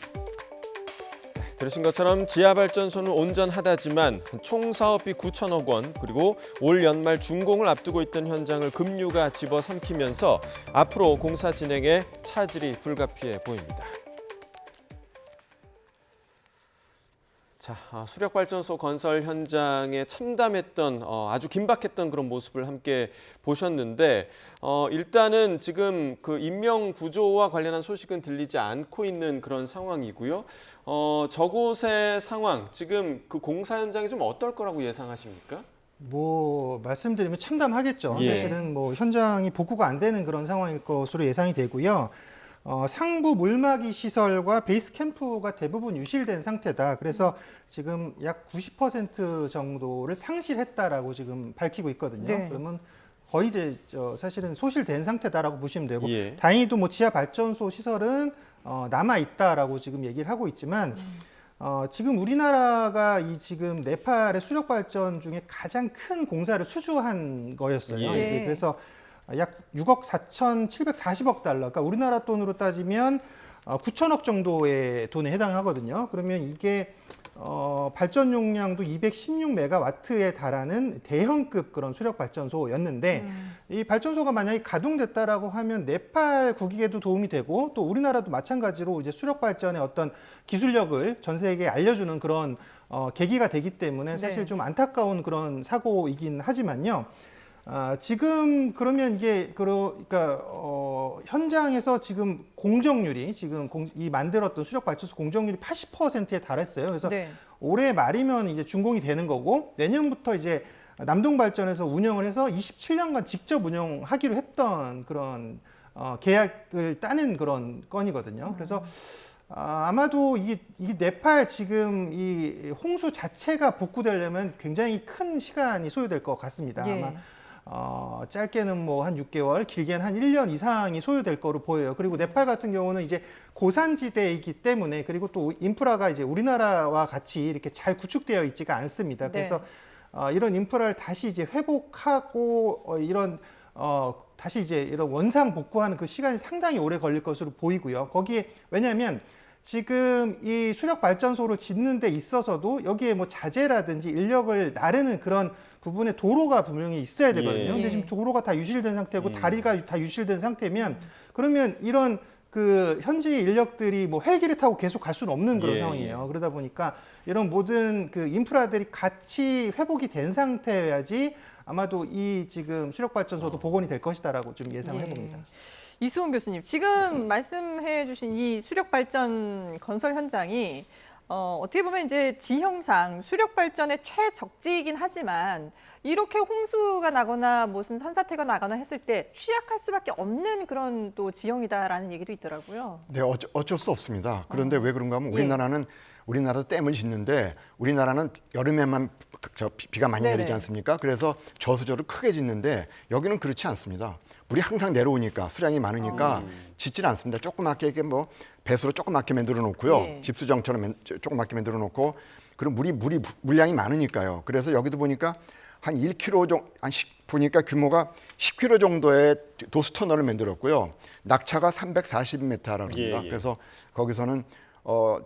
[SPEAKER 2] 들으신 것처럼 지하발전소는 온전하다지만 총 사업비 9천억 원 그리고 올 연말 준공을 앞두고 있던 현장을 급류가 집어삼키면서 앞으로 공사 진행에 차질이 불가피해 보입니다. 자, 수력발전소 건설 현장에 참담했던 아주 긴박했던 그런 모습을 함께 보셨는데 일단은 지금 그 인명 구조와 관련한 소식은 들리지 않고 있는 그런 상황이고요. 저곳의 상황, 지금 그 공사 현장이 좀 어떨 거라고 예상하십니까?
[SPEAKER 5] 뭐 말씀드리면 참담하겠죠.
[SPEAKER 2] 예.
[SPEAKER 5] 사실은 뭐 현장이 복구가 안 되는 그런 상황일 것으로 예상이 되고요. 상부 물막이 시설과 베이스 캠프가 대부분 유실된 상태다. 그래서 지금 약 90% 정도를 상실했다라고 지금 밝히고 있거든요.
[SPEAKER 1] 네.
[SPEAKER 5] 그러면 거의 이제 사실은 소실된 상태다라고 보시면 되고,
[SPEAKER 2] 예.
[SPEAKER 5] 다행히도 뭐 지하 발전소 시설은 남아 있다라고 지금 얘기를 하고 있지만, 지금 우리나라가 이 지금 네팔의 수력 발전 중에 가장 큰 공사를 수주한 거였어요.
[SPEAKER 2] 예.
[SPEAKER 5] 이게 그래서 약 6억 4,740억 달러, 그러니까 우리나라 돈으로 따지면 9천억 정도의 돈에 해당하거든요. 그러면 이게 발전 용량도 216메가와트에 달하는 대형급 그런 수력 발전소였는데, 이 발전소가 만약에 가동됐다라고 하면 네팔 국익에도 도움이 되고, 또 우리나라도 마찬가지로 이제 수력 발전의 어떤 기술력을 전 세계에 알려주는 그런 계기가 되기 때문에 사실
[SPEAKER 1] 네.
[SPEAKER 5] 좀 안타까운 그런 사고이긴 하지만요. 지금 그러면 이게 그러니까 현장에서 지금 공정률이 지금 이 만들었던 수력 발전소 공정률이 80%에 달했어요. 그래서
[SPEAKER 1] 네.
[SPEAKER 5] 올해 말이면 이제 준공이 되는 거고, 내년부터 이제 남동 발전에서 운영을 해서 27년간 직접 운영하기로 했던 그런 계약을 따는 그런 건이거든요. 그래서 아마도 이 네팔 지금 이 홍수 자체가 복구되려면 굉장히 큰 시간이 소요될 것 같습니다.
[SPEAKER 1] 예.
[SPEAKER 5] 아마 짧게는 뭐 한 6개월, 길게는 한 1년 이상이 소요될 거로 보여요. 그리고 네팔 같은 경우는 이제 고산지대이기 때문에, 그리고 또 인프라가 이제 우리나라와 같이 이렇게 잘 구축되어 있지가 않습니다.
[SPEAKER 1] 네.
[SPEAKER 5] 그래서 이런 인프라를 다시 이제 회복하고 이런 다시 이제 이런 원상 복구하는 그 시간이 상당히 오래 걸릴 것으로 보이고요. 거기에 왜냐하면 지금 이 수력 발전소를 짓는 데 있어서도 여기에 뭐 자재라든지 인력을 나르는 그런 부분에 도로가 분명히 있어야 되거든요.
[SPEAKER 2] 예.
[SPEAKER 5] 근데 지금 도로가 다 유실된 상태고 다리가 다 유실된 상태면, 그러면 이런 그 현지 인력들이 뭐 헬기를 타고 계속 갈 수는 없는 그런
[SPEAKER 2] 예.
[SPEAKER 5] 상황이에요. 그러다 보니까 이런 모든 그 인프라들이 같이 회복이 된 상태여야지 아마도 이 지금 수력 발전소도 복원이 될 것이다라고 좀 예상을 해봅니다.
[SPEAKER 1] 이수훈 교수님, 지금 말씀해 주신 이 수력 발전 건설 현장이 어떻게 보면 이제 지형상 수력 발전의 최적지이긴 하지만, 이렇게 홍수가 나거나 무슨 산사태가 나거나 했을 때 취약할 수밖에 없는 그런 또 지형이다라는 얘기도 있더라고요.
[SPEAKER 4] 네, 어쩔 수 없습니다. 그런데 왜 그런가 하면
[SPEAKER 1] 예.
[SPEAKER 4] 우리나라도 댐을 짓는데, 우리나라는 여름에만 비가 많이
[SPEAKER 1] 네네.
[SPEAKER 4] 내리지 않습니까? 그래서 저수조를 크게 짓는데, 여기는 그렇지 않습니다. 물이 항상 내려오니까, 수량이 많으니까 짓질 않습니다. 조그맣게 이렇게 뭐 배수로 조그맣게 만들어 놓고요.
[SPEAKER 1] 예.
[SPEAKER 4] 집수정처럼 조그맣게 만들어 놓고, 그리고 물량이 많으니까요. 그래서 여기도 보니까 한 1km 정도, 보니까 규모가 10km 정도의 도수 터널을 만들었고요. 낙차가 340m라고 합니다.
[SPEAKER 2] 예, 예.
[SPEAKER 4] 그래서 거기서는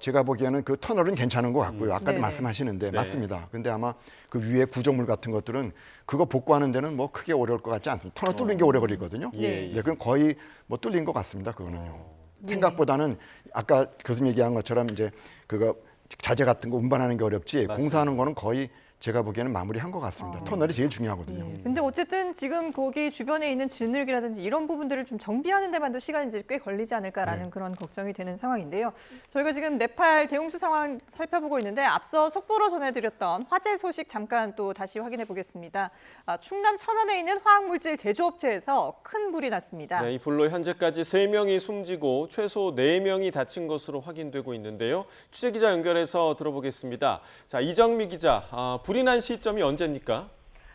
[SPEAKER 4] 제가 보기에는 그 터널은 괜찮은 것 같고요. 아까도
[SPEAKER 1] 네네.
[SPEAKER 4] 말씀하시는데
[SPEAKER 2] 네.
[SPEAKER 4] 맞습니다. 근데 아마 그 위에 구조물 같은 것들은 그거 복구하는 데는 뭐 크게 어려울 것 같지 않습니다. 터널 뚫는 게 오래 걸리거든요.
[SPEAKER 2] 예, 예.
[SPEAKER 4] 네, 그럼 거의 뭐 뚫린 것 같습니다. 그거는요. 생각보다는 아까 교수님 얘기한 것처럼 이제 그거 자재 같은 거 운반하는 게 어렵지,
[SPEAKER 2] 맞습니다.
[SPEAKER 4] 공사하는 거는 거의 제가 보기에는 마무리한 것 같습니다. 터널이 제일 중요하거든요.
[SPEAKER 1] 근데 어쨌든 지금 거기 주변에 있는 진흙이라든지 이런 부분들을 좀 정비하는 데만도 시간이 이제 꽤 걸리지 않을까라는 그런 걱정이 되는 상황인데요. 저희가 지금 네팔 대홍수 상황 살펴보고 있는데, 앞서 속보로 전해드렸던 화재 소식 잠깐 또 다시 확인해 보겠습니다. 충남 천안에 있는 화학물질 제조업체에서 큰 불이 났습니다.
[SPEAKER 2] 네, 이 불로 현재까지 3명이 숨지고 최소 4명이 다친 것으로 확인되고 있는데요. 취재기자 연결해서 들어보겠습니다. 자, 이정미 기자, 불이 난 시점이 언제입니까?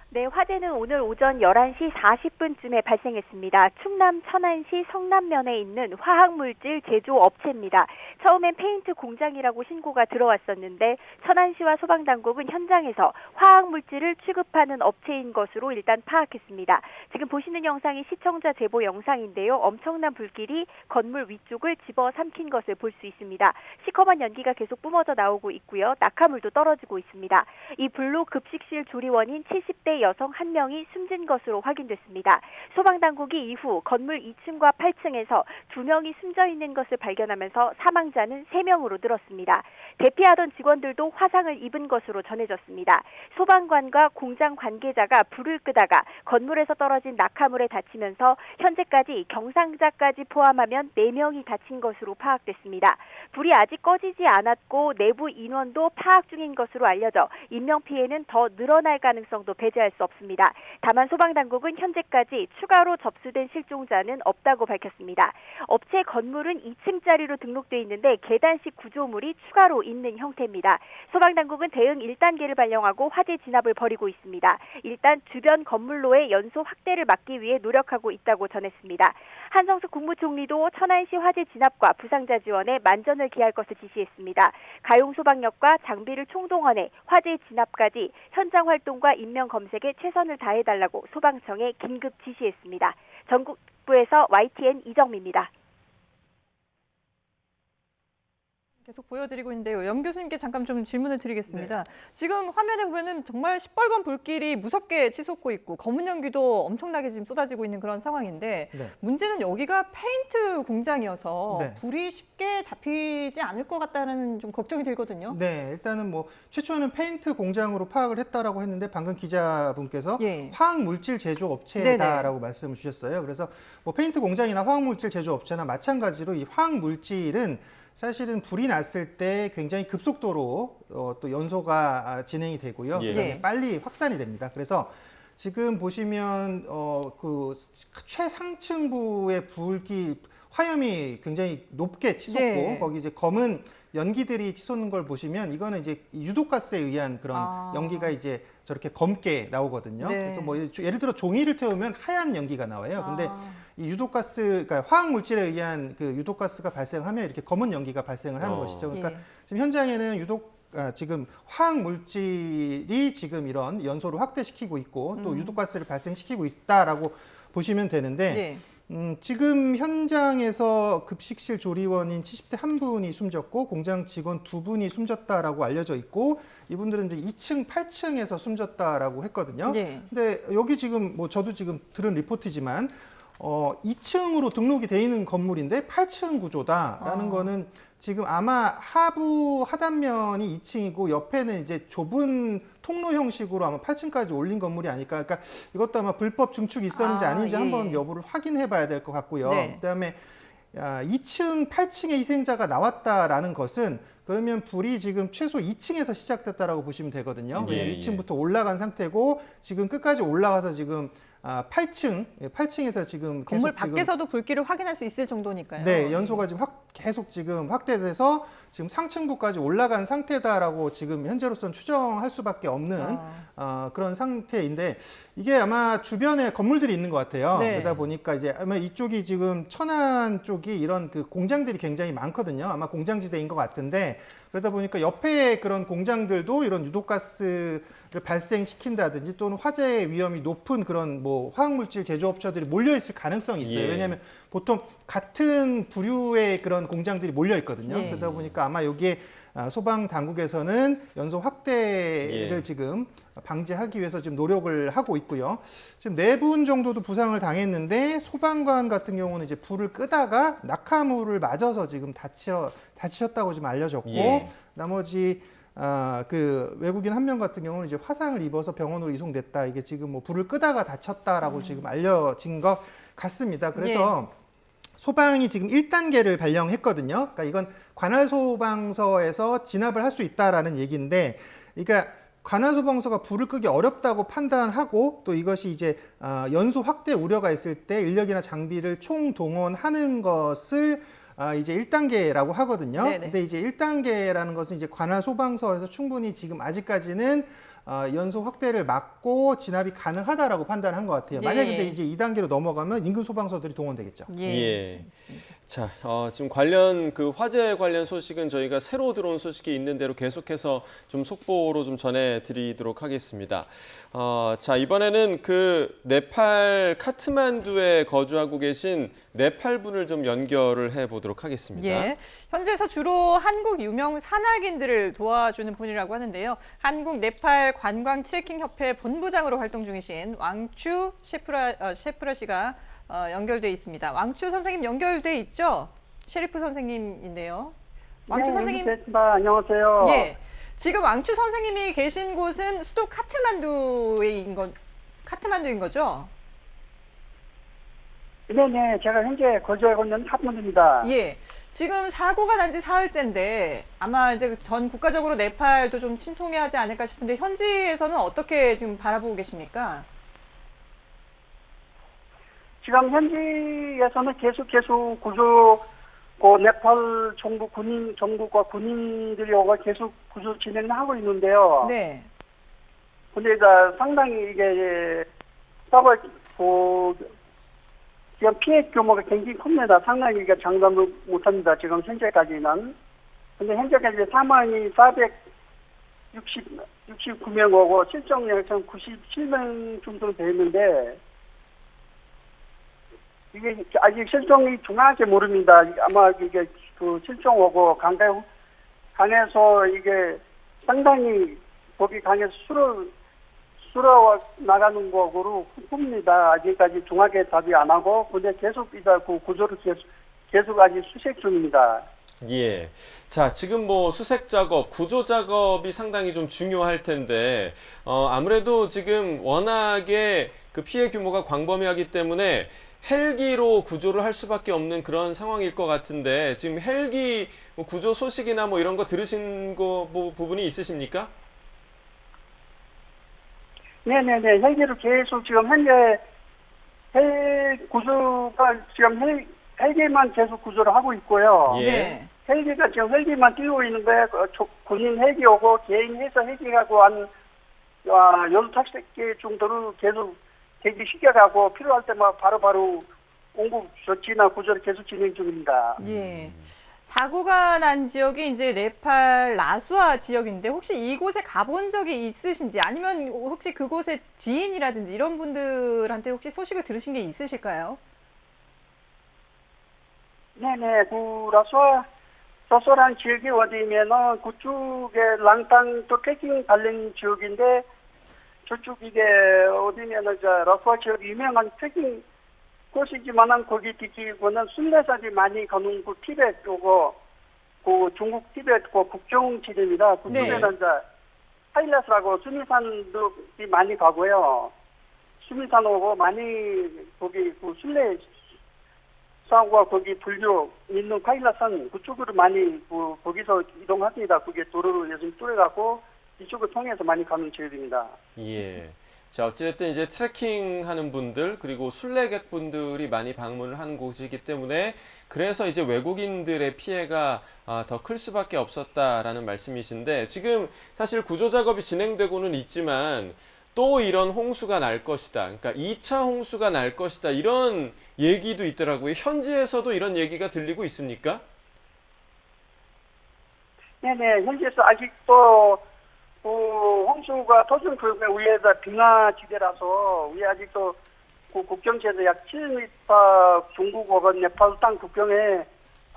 [SPEAKER 7] 네, 화재는 오늘 오전 11시 40분쯤에 발생했습니다. 충남 천안시 성남면에 있는 화학물질 제조업체입니다. 처음엔 페인트 공장이라고 신고가 들어왔었는데, 천안시와 소방당국은 현장에서 화학물질을 취급하는 업체인 것으로 일단 파악했습니다. 지금 보시는 영상이 시청자 제보 영상인데요. 엄청난 불길이 건물 위쪽을 집어삼킨 것을 볼 수 있습니다. 시커먼 연기가 계속 뿜어져 나오고 있고요. 낙하물도 떨어지고 있습니다. 이 불로 급식실 조리원인 70대 여성 1명이 숨진 것으로 확인됐습니다. 소방당국이 이후 건물 2층과 8층에서 2명이 숨져 있는 것을 발견하면서 사망자는 3명으로 늘었습니다. 대피하던 직원들도 화상을 입은 것으로 전해졌습니다. 소방관과 공장 관계자가 불을 끄다가 건물에서 떨어진 낙하물에 다치면서 현재까지 경상자까지 포함하면 4명이 다친 것으로 파악됐습니다. 불이 아직 꺼지지 않았고 내부 인원도 파악 중인 것으로 알려져 인명피해는 더 늘어날 가능성도 배제할 배제할 수 없습니다. 다만 소방당국은 현재까지 추가로 접수된 실종자는 없다고 밝혔습니다. 업체 건물은 2층짜리로 등록돼 있는데 계단식 구조물이 추가로 있는 형태입니다. 소방당국은 대응 1단계를 발령하고 화재 진압을 벌이고 있습니다. 일단 주변 건물로의 연소 확대를 막기 위해 노력하고 있다고 전했습니다. 한성수 국무총리도 천안시 화재 진압과 부상자 지원에 만전을 기할 것을 지시했습니다. 가용소방력과 장비를 총동원해 화재 진압까지 현장 활동과 인명 검색에 최선을 다해달라고 소방청에 긴급 지시했습니다. 전국부에서 YTN 이정미입니다.
[SPEAKER 1] 계속 보여드리고 있는데요. 염 교수님께 잠깐 좀 질문을 드리겠습니다. 지금 화면에 보면은 정말 시뻘건 불길이 무섭게 치솟고 있고 검은 연기도 엄청나게 지금 쏟아지고 있는 그런 상황인데 문제는 여기가 페인트 공장이어서 불이 쉽게 잡히지 않을 것 같다는 좀 걱정이 들거든요.
[SPEAKER 5] 네, 일단은 뭐 최초에는 페인트 공장으로 파악을 했다라고 했는데 방금 기자분께서 화학 물질 제조 업체다라고 말씀을 주셨어요. 그래서 뭐 페인트 공장이나 화학 물질 제조 업체나 마찬가지로 이 화학 물질은 사실은 불이 났을 때 굉장히 급속도로 또 연소가 진행이 되고요. 그다음에 빨리 확산이 됩니다. 그래서 지금 보시면 그 최상층부의 불길 화염이 굉장히 높게 치솟고 거기 이제 검은 연기들이 치솟는 걸 보시면 이거는 이제 유독가스에 의한 그런 연기가 이제 저렇게 검게 나오거든요. 그래서 뭐 예를 들어 종이를 태우면 하얀 연기가 나와요. 근데 이 유독가스, 그러니까 화학 물질에 의한 그 유독가스가 발생하면 이렇게 검은 연기가 발생을 하는 것이죠. 그러니까 지금 현장에는 지금 화학 물질이 지금 이런 연소를 확대시키고 있고 또 유독가스를 발생시키고 있다라고 보시면 되는데 지금 현장에서 급식실 조리원인 70대 한 분이 숨졌고 공장 직원 2분이 숨졌다라고 알려져 있고 이분들은 이제 2층, 8층에서 숨졌다라고 했거든요. 근데 여기 지금 뭐 저도 지금 들은 리포트지만 2층으로 등록이 돼 있는 건물인데 8층 구조다라는 거는 지금 아마 하부 하단면이 2층이고 옆에는 이제 좁은 통로 형식으로 아마 8층까지 올린 건물이 아닐까. 그러니까 이것도 아마 불법 증축이 있었는지 아닌지 한번 여부를 확인해 봐야 될 것 같고요. 그다음에 2층, 8층의 희생자가 나왔다라는 것은 그러면 불이 지금 최소 2층에서 시작됐다라고 보시면 되거든요. 2층부터 올라간 상태고 지금 끝까지 올라가서 지금 8층에서 지금
[SPEAKER 1] 건물 밖에서도 불길을 확인할 수 있을 정도니까요.
[SPEAKER 5] 네, 연소가 지금 계속 지금 확대돼서 지금 상층부까지 올라간 상태다라고 지금 현재로서는 추정할 수밖에 없는 그런 상태인데 이게 아마 주변에 건물들이 있는 것 같아요. 그러다 보니까 이제 아마 이쪽이 지금 천안 쪽이 이런 그 공장들이 굉장히 많거든요. 아마 공장지대인 것 같은데 그러다 보니까 옆에 그런 공장들도 이런 유독가스를 발생시킨다든지 또는 화재 위험이 높은 그런 뭐 화학물질 제조업체들이 몰려 있을 가능성이 있어요. 왜냐하면 보통 같은 부류의 그런 공장들이 몰려 있거든요. 그러다 보니까 아마 여기에 소방 당국에서는 연소 확대를 지금 방지하기 위해서 지금 노력을 하고 있고요. 지금 4분 정도도 부상을 당했는데 소방관 같은 경우는 이제 불을 끄다가 낙하물을 맞아서 지금 다치셨다고 지금 알려졌고 나머지 그 외국인 한 명 같은 경우는 이제 화상을 입어서 병원으로 이송됐다. 이게 지금 뭐 불을 끄다가 다쳤다라고 지금 알려진 것 같습니다. 그래서 소방이 지금 1단계를 발령했거든요. 그러니까 이건 관할 소방서에서 진압을 할 수 있다라는 얘기인데, 그러니까 관할 소방서가 불을 끄기 어렵다고 판단하고 또 이것이 이제 연소 확대 우려가 있을 때 인력이나 장비를 총동원하는 것을 이제 1단계라고 하거든요. 근데 이제 1단계라는 것은 이제 관할 소방서에서 충분히 지금 아직까지는 연소 확대를 막고 진압이 가능하다라고 판단한 것 같아요. 만약에 근데 이제 2단계로 넘어가면 인근 소방서들이 동원되겠죠.
[SPEAKER 2] 자, 지금 관련 그 화재 관련 소식은 저희가 새로 들어온 소식이 있는 대로 계속해서 좀 속보로 좀 전해드리도록 하겠습니다. 자, 이번에는 그 네팔 카트만두에 거주하고 계신 네팔 분을 좀 연결을 해보도록 하겠습니다.
[SPEAKER 1] 현지에서 주로 한국 유명 산악인들을 도와주는 분이라고 하는데요. 한국 네팔 관광 트레킹 협회 본부장으로 활동 중이신 왕추 셰프라 씨가 연결돼 있습니다. 왕추 선생님 연결돼 있죠? 셰리프 선생님인데요. 왕추 선생님.
[SPEAKER 8] 안녕하세요.
[SPEAKER 1] 지금 왕추 선생님이 계신 곳은 수도 카트만두인 거죠?
[SPEAKER 8] 네네, 제가 현재 거주하고 있는 하프입니다.
[SPEAKER 1] 예. 지금 사고가 난 지 사흘째인데 아마 이제 전 국가적으로 네팔도 좀 침통해야 하지 않을까 싶은데 현지에서는 어떻게 지금 바라보고 계십니까?
[SPEAKER 8] 지금 현지에서는 계속 구조, 네팔 정부과 군인들이 오고 계속 구조 진행을 하고 있는데요.
[SPEAKER 1] 네.
[SPEAKER 8] 근데 상당히 이게 지금 피해 규모가 굉장히 큽니다. 상당히 이게 장담을 못합니다. 지금 현재까지는. 근데 현재까지 사망이 469명이고 실종이 97명 정도 되는데 이게 아직 실종이 정확하게 모릅니다. 아마 이게 그 실종하고 강에서 이게 상당히 거기 강에서 쓸어 나가는 거로 봅니다. 아직까지 정확하게 답이 안 하고, 근데 계속 그 구조를 계속 아직 수색 중입니다.
[SPEAKER 2] 예. 자, 지금 뭐 수색 작업, 구조 작업이 상당히 좀 중요할 텐데, 아무래도 지금 워낙에 그 피해 규모가 광범위하기 때문에 헬기로 구조를 할 수밖에 없는 그런 상황일 것 같은데, 지금 헬기 구조 소식이나 뭐 이런 거 들으신 부분이 있으십니까?
[SPEAKER 8] 네네네. 헬기를 계속 지금 현재 구조가 지금 헬기만 계속 구조를 하고 있고요.
[SPEAKER 2] 예.
[SPEAKER 1] 네.
[SPEAKER 8] 헬기가 지금 헬기만 뛰고 있는 거예요. 군인 헬기 오고 개인해서 헬기 가고 한 15개 정도를 계속 대기시켜가고 필요할 때마다 바로바로 공급 조치나 구조를 계속 진행 중입니다.
[SPEAKER 1] 예. 사고가 난 지역이 이제 네팔 라수아 지역인데 혹시 이곳에 가본 적이 있으신지 아니면 혹시 그곳의 지인이라든지 이런 분들한테 혹시 소식을 들으신 게 있으실까요?
[SPEAKER 8] 네네, 그 라수아란 지역이 어디면은 그쪽에 랑땅 또 트레킹 관련 지역인데 저쪽 이게 어디면은 라수아 지역 유명한 트레킹 곳이지만은 거기 뒤지고는 순례자들이 많이 가는 그 티베트 오고 그 중국 티베트 그 국경지대입니다. 그쪽에는
[SPEAKER 1] 네.
[SPEAKER 8] 이제 하일라스라고 수미산들이 많이 가고요. 수미산 오고 많이 거기 그 순례사과 거기 불교 있는 하일라산 그쪽으로 많이 거기서 이동합니다. 그게 도로를 요즘 뚫어갖고 이쪽을 통해서 많이 가는 지역입니다.
[SPEAKER 2] 예. 자, 어찌됐든 이제 트레킹 하는 분들, 그리고 순례객 분들이 많이 방문을 하는 곳이기 때문에 그래서 이제 외국인들의 피해가 더 클 수밖에 없었다라는 말씀이신데 지금 사실 구조 작업이 진행되고는 있지만 또 이런 홍수가 날 것이다. 그러니까 2차 홍수가 날 것이다. 이런 얘기도 있더라고요. 현지에서도 이런 얘기가 들리고 있습니까?
[SPEAKER 8] 네네, 현지에서 아직도 홍수가 토준 그 위에다 빙하지대라서 위에 아직도 그 국경지에서 약 7m 중국하고 네팔 땅 국경에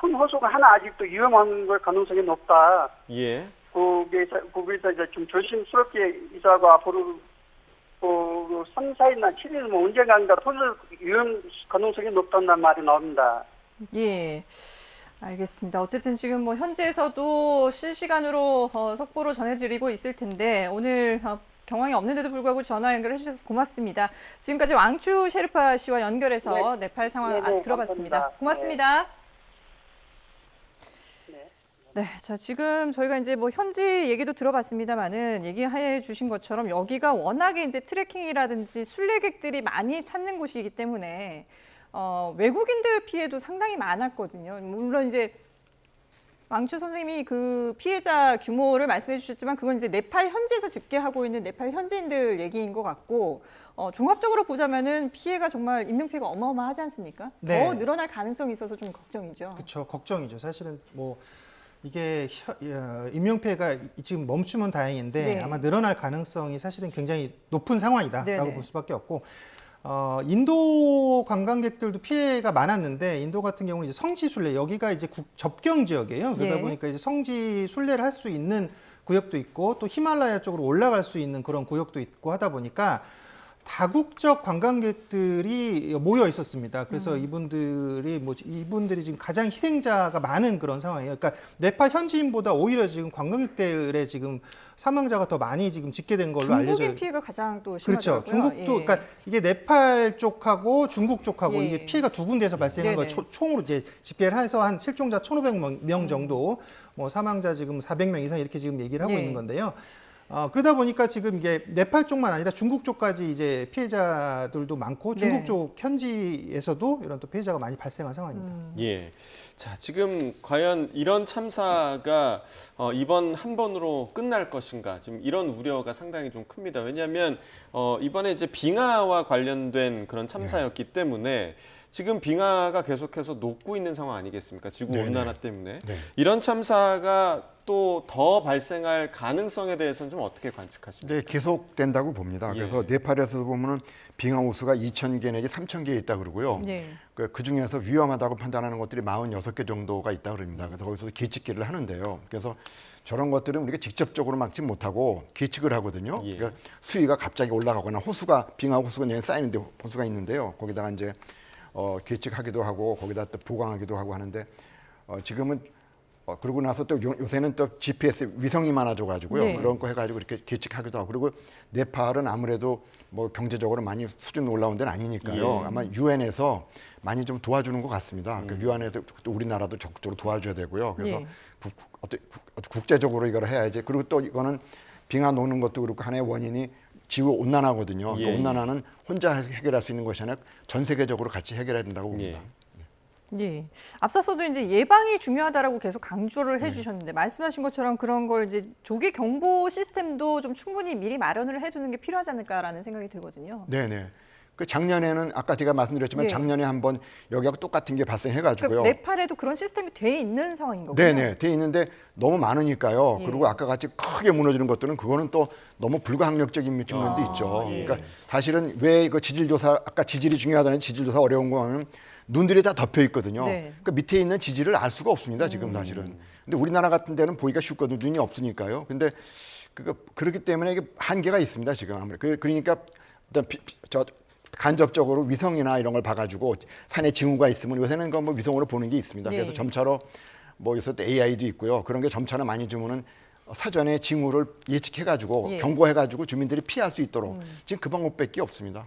[SPEAKER 8] 큰 호수가 하나 아직도 위험한 걸 가능성이 높다.
[SPEAKER 2] 예.
[SPEAKER 8] 거기서 이제 좀 조심스럽게 이사하고 앞으로 3, 4일이나 7일 뭐 언젠가 터질 위험 가능성이 높다는 말이 나옵니다.
[SPEAKER 1] 예. 알겠습니다. 어쨌든 지금 뭐 현지에서도 실시간으로 속보로 전해드리고 있을 텐데 오늘 경황이 없는데도 불구하고 전화 연결해 주셔서 고맙습니다. 지금까지 왕추 셰르파 씨와 연결해서 네팔 상황 들어봤습니다.
[SPEAKER 8] 감사합니다.
[SPEAKER 1] 고맙습니다.
[SPEAKER 8] 네.
[SPEAKER 1] 네, 자 지금 저희가 이제 뭐 현지 얘기도 들어봤습니다만은 얘기해 주신 것처럼 여기가 워낙에 이제 트레킹이라든지 순례객들이 많이 찾는 곳이기 때문에 외국인들 피해도 상당히 많았거든요. 물론 이제 왕추 선생님이 그 피해자 규모를 말씀해 주셨지만 그건 이제 네팔 현지에서 집계하고 있는 네팔 현지인들 얘기인 것 같고 종합적으로 보자면은 피해가 정말 인명피해가 어마어마하지 않습니까?
[SPEAKER 5] 네.
[SPEAKER 1] 더 늘어날 가능성이 있어서 좀 걱정이죠.
[SPEAKER 5] 그렇죠. 걱정이죠. 사실은 뭐 이게 인명피해가 지금 멈추면 다행인데
[SPEAKER 1] 네.
[SPEAKER 5] 아마 늘어날 가능성이 사실은 굉장히 높은 상황이다라고
[SPEAKER 1] 네네.
[SPEAKER 5] 볼 수밖에 없고 인도 관광객들도 피해가 많았는데 인도 같은 경우는 이제 성지 순례 여기가 이제 접경 지역이에요. 그러다
[SPEAKER 1] 예.
[SPEAKER 5] 보니까 이제 성지 순례를 할 수 있는 구역도 있고 또 히말라야 쪽으로 올라갈 수 있는 그런 구역도 있고 하다 보니까 다국적 관광객들이 모여 있었습니다. 그래서 이분들이 지금 가장 희생자가 많은 그런 상황이에요. 그러니까 네팔 현지인보다 오히려 지금 관광객들의 지금 사망자가 더 많이 지금 집계된 걸로 알려져요.
[SPEAKER 1] 중국의 피해가 가장 또
[SPEAKER 5] 그렇죠.
[SPEAKER 1] 심하더라고요.
[SPEAKER 5] 중국도
[SPEAKER 1] 예.
[SPEAKER 5] 그러니까 이게 네팔 쪽하고 중국 쪽하고
[SPEAKER 1] 예.
[SPEAKER 5] 이제 피해가 두 군데에서 발생한 걸
[SPEAKER 1] 네네.
[SPEAKER 5] 총으로 이제 집계를 해서 한 실종자 1,500명 정도, 뭐 사망자 지금 400명 이상 이렇게 지금 얘기를 하고
[SPEAKER 1] 예.
[SPEAKER 5] 있는 건데요. 그러다 보니까 지금 이게 네팔 쪽만 아니라 중국 쪽까지 이제 피해자들도 많고 중국
[SPEAKER 1] 네.
[SPEAKER 5] 쪽 현지에서도 이런 또 피해자가 많이 발생한 상황입니다.
[SPEAKER 2] 예. 자, 지금 과연 이런 참사가 이번 한 번으로 끝날 것인가? 지금 이런 우려가 상당히 좀 큽니다. 왜냐하면 이번에 이제 빙하와 관련된 그런 참사였기 때문에 지금 빙하가 계속해서 녹고 있는 상황 아니겠습니까? 지구
[SPEAKER 4] 네네.
[SPEAKER 2] 온난화 때문에.
[SPEAKER 4] 네.
[SPEAKER 2] 이런 참사가 또 더 발생할 가능성에 대해서는 좀 어떻게 관측하십니까?
[SPEAKER 4] 네, 계속된다고 봅니다.
[SPEAKER 2] 예.
[SPEAKER 4] 그래서 네팔에서 보면은 빙하 호수가 2,000개 내지 3,000개 있다 그러고요.
[SPEAKER 1] 네.
[SPEAKER 4] 그 중에서 위험하다고 판단하는 것들이 46개 정도가 있다 그럽니다. 그래서 거기서 계측기를 하는데요. 그래서 저런 것들은 우리가 직접적으로 막지 못하고 계측을 하거든요.
[SPEAKER 2] 예.
[SPEAKER 4] 그러니까 수위가 갑자기 올라가거나 호수가 빙하 호수가 내에 쌓이는데 호수가 있는데요. 거기다가 이제 계측하기도 하고 거기다 또 보강하기도 하고 하는데 지금은 그러고 나서 또 요새는 또 GPS 위성이 많아져가지고요.
[SPEAKER 1] 네.
[SPEAKER 4] 그런 거 해가지고 이렇게 계측하기도 하고 그리고 네팔은 아무래도 뭐 경제적으로 많이 수준 올라온 데는 아니니까요.
[SPEAKER 2] 예.
[SPEAKER 4] 아마 유엔에서 많이 좀 도와주는 것 같습니다. 그 유엔에도 또 우리나라도 적극적으로 도와줘야 되고요. 그래서
[SPEAKER 1] 예.
[SPEAKER 4] 국제적으로 이걸 해야지. 그리고 또 이거는 빙하 녹는 것도 그렇고 하나의 원인이 지구 온난화거든요.
[SPEAKER 2] 예.
[SPEAKER 4] 그 온난화는 혼자 해결할 수 있는 것이 아니라 전 세계적으로 같이 해결해야 된다고 봅니다.
[SPEAKER 2] 예.
[SPEAKER 1] 예. 앞서서도 이제 예방이 중요하다라고 계속 강조를 해주셨는데 말씀하신 것처럼 그런 걸 이제 조기 경보 시스템도 좀 충분히 미리 마련을 해주는 게 필요하지 않을까라는 생각이 들거든요.
[SPEAKER 4] 네네. 그 작년에는 아까 제가 말씀드렸지만
[SPEAKER 1] 예.
[SPEAKER 4] 작년에 한번 여기하고 똑같은 게 발생해가지고요.
[SPEAKER 1] 그러니까 네팔에도 그런 시스템이 돼 있는 상황인 거군요.
[SPEAKER 4] 네네, 돼 있는데 너무 많으니까요.
[SPEAKER 1] 예.
[SPEAKER 4] 그리고 아까 같이 크게 무너지는 것들은 그거는 또 너무 불가항력적인 측면도 있죠.
[SPEAKER 1] 예.
[SPEAKER 4] 그러니까 사실은 왜 그 지질조사 아까 지질이 중요하다는 지질조사 어려운 거 하면 눈들이 다 덮여 있거든요.
[SPEAKER 1] 네.
[SPEAKER 4] 그 밑에 있는 지질을 알 수가 없습니다. 지금 사실은. 근데 우리나라 같은 데는 보기가 쉽거든요. 눈이 없으니까요. 근데 그렇기 때문에 이게 한계가 있습니다. 지금 아무래도 그러니까 일단 간접적으로 위성이나 이런 걸 봐가지고 산에 징후가 있으면 요새는 뭐 위성으로 보는 게 있습니다.
[SPEAKER 1] 네.
[SPEAKER 4] 그래서 점차로 뭐 요새 또 AI도 있고요. 그런 게 점차로 많이 주면은 사전에 징후를 예측해가지고
[SPEAKER 1] 예.
[SPEAKER 4] 경고해가지고 주민들이 피할 수 있도록 지금 그 방법밖에 없습니다.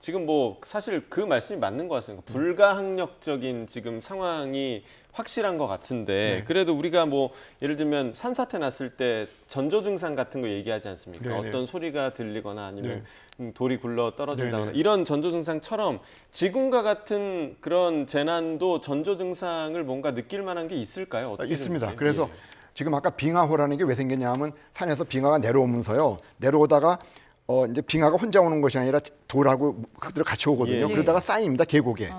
[SPEAKER 2] 지금 뭐 사실 그 말씀이 맞는 것 같습니다. 불가항력적인 지금 상황이 확실한 것 같은데 그래도 우리가 뭐 예를 들면 산사태 났을 때 전조 증상 같은 거 얘기하지 않습니까?
[SPEAKER 4] 네네.
[SPEAKER 2] 어떤 소리가 들리거나 아니면 돌이 굴러 떨어진다거나
[SPEAKER 4] 네네.
[SPEAKER 2] 이런 전조 증상처럼 지금과 같은 그런 재난도 전조 증상을 뭔가 느낄 만한 게 있을까요? 어떻게
[SPEAKER 4] 있습니다.
[SPEAKER 2] 보세요?
[SPEAKER 4] 그래서
[SPEAKER 2] 예.
[SPEAKER 4] 지금 아까 빙하호라는 게 왜 생겼냐면 산에서 빙하가 내려오면서요. 내려오다가 이제 빙하가 혼자 오는 것이 아니라 돌하고 흙들이 같이 오거든요.
[SPEAKER 2] 예.
[SPEAKER 4] 그러다가 쌓입니다. 계곡에.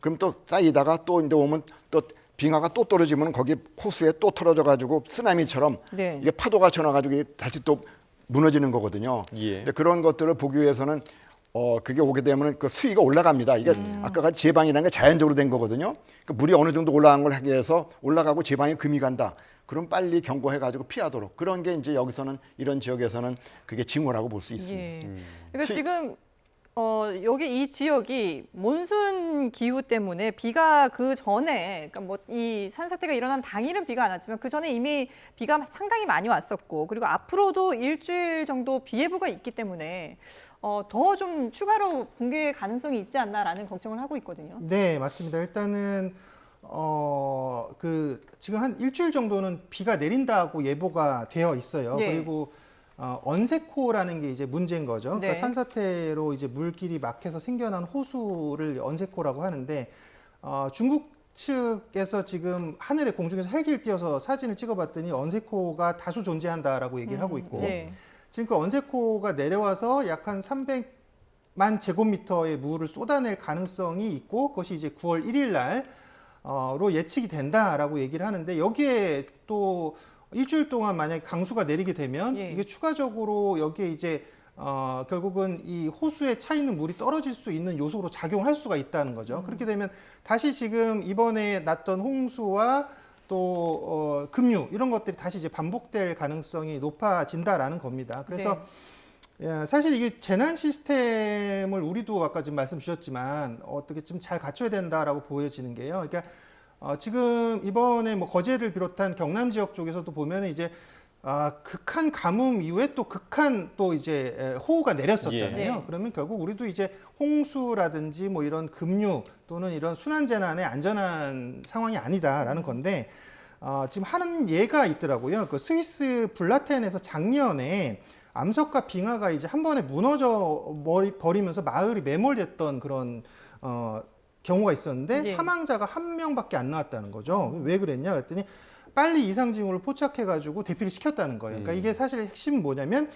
[SPEAKER 4] 그럼 또 쌓이다가 또 이제 오면 또 빙하가 또 떨어지면 거기 호수에 또 틀어져 가지고 쓰나미처럼
[SPEAKER 1] 네.
[SPEAKER 4] 이게 파도가 쳐나가지고 다시 또 무너지는 거거든요.
[SPEAKER 2] 예.
[SPEAKER 4] 근데 그런 것들을 보기 위해서는 그게 오게 되면 그 수위가 올라갑니다. 이게 아까 같이 제방이라는 게 자연적으로 된 거거든요. 그 물이 어느 정도 올라간 걸 하기 위해서 올라가고 제방이 금이 간다. 그럼 빨리 경고해가지고 피하도록 그런 게 이제 여기서는 이런 지역에서는 그게 징후라고 볼 수 있습니다.
[SPEAKER 1] 예. 그러니까 지금 여기 이 지역이 몬순 기후 때문에 비가 그 전에 그러니까 뭐 이 산사태가 일어난 당일은 비가 안 왔지만 그 전에 이미 비가 상당히 많이 왔었고 그리고 앞으로도 일주일 정도 비 예보가 있기 때문에 더 좀 추가로 붕괴 가능성이 있지 않나라는 걱정을 하고 있거든요.
[SPEAKER 5] 네, 맞습니다. 일단은 지금 한 일주일 정도는 비가 내린다고 예보가 되어 있어요.
[SPEAKER 1] 네.
[SPEAKER 5] 그리고 언세코라는 게 이제 문제인 거죠.
[SPEAKER 1] 네.
[SPEAKER 5] 그러니까 산사태로 이제 물길이 막혀서 생겨난 호수를 언세코라고 하는데 중국 측에서 지금 하늘에 공중에서 헬기를 띄워서 사진을 찍어봤더니 언세코가 다수 존재한다라고 얘기를 하고 있고
[SPEAKER 1] 네.
[SPEAKER 5] 지금 그 언세코가 내려와서 약 한 300만 제곱미터의 물을 쏟아낼 가능성이 있고 그것이 이제 9월 1일 날로 예측이 된다라고 얘기를 하는데 여기에 또 일주일 동안 만약에 강수가 내리게 되면
[SPEAKER 1] 예.
[SPEAKER 5] 이게 추가적으로 여기에 이제 결국은 이 호수에 차 있는 물이 떨어질 수 있는 요소로 작용할 수가 있다는 거죠. 그렇게 되면 다시 지금 이번에 났던 홍수와 또 급류 이런 것들이 다시 이제 반복될 가능성이 높아진다라는 겁니다. 그래서
[SPEAKER 1] 네.
[SPEAKER 5] 사실 이게 재난 시스템을 우리도 아까 지금 말씀 주셨지만 어떻게 좀 잘 갖춰야 된다라고 보여지는 게요. 그러니까 지금 이번에 뭐 거제를 비롯한 경남 지역 쪽에서도 보면 이제 극한 가뭄 이후에 또 극한 또 이제 호우가 내렸었잖아요.
[SPEAKER 1] 예.
[SPEAKER 5] 그러면 결국 우리도 이제 홍수라든지 뭐 이런 급류 또는 이런 순환 재난의 안전한 상황이 아니다라는 건데 지금 하는 예가 있더라고요. 그 스위스 블라텐에서 작년에 암석과 빙하가 이제 한 번에 무너져 버리면서 마을이 매몰됐던 그런 경우가 있었는데
[SPEAKER 1] 예.
[SPEAKER 5] 사망자가 1명밖에 안 나왔다는 거죠. 왜 그랬냐 그랬더니 빨리 이상 징후를 포착해가지고 대피를 시켰다는 거예요. 그러니까 이게 사실 핵심은 뭐냐면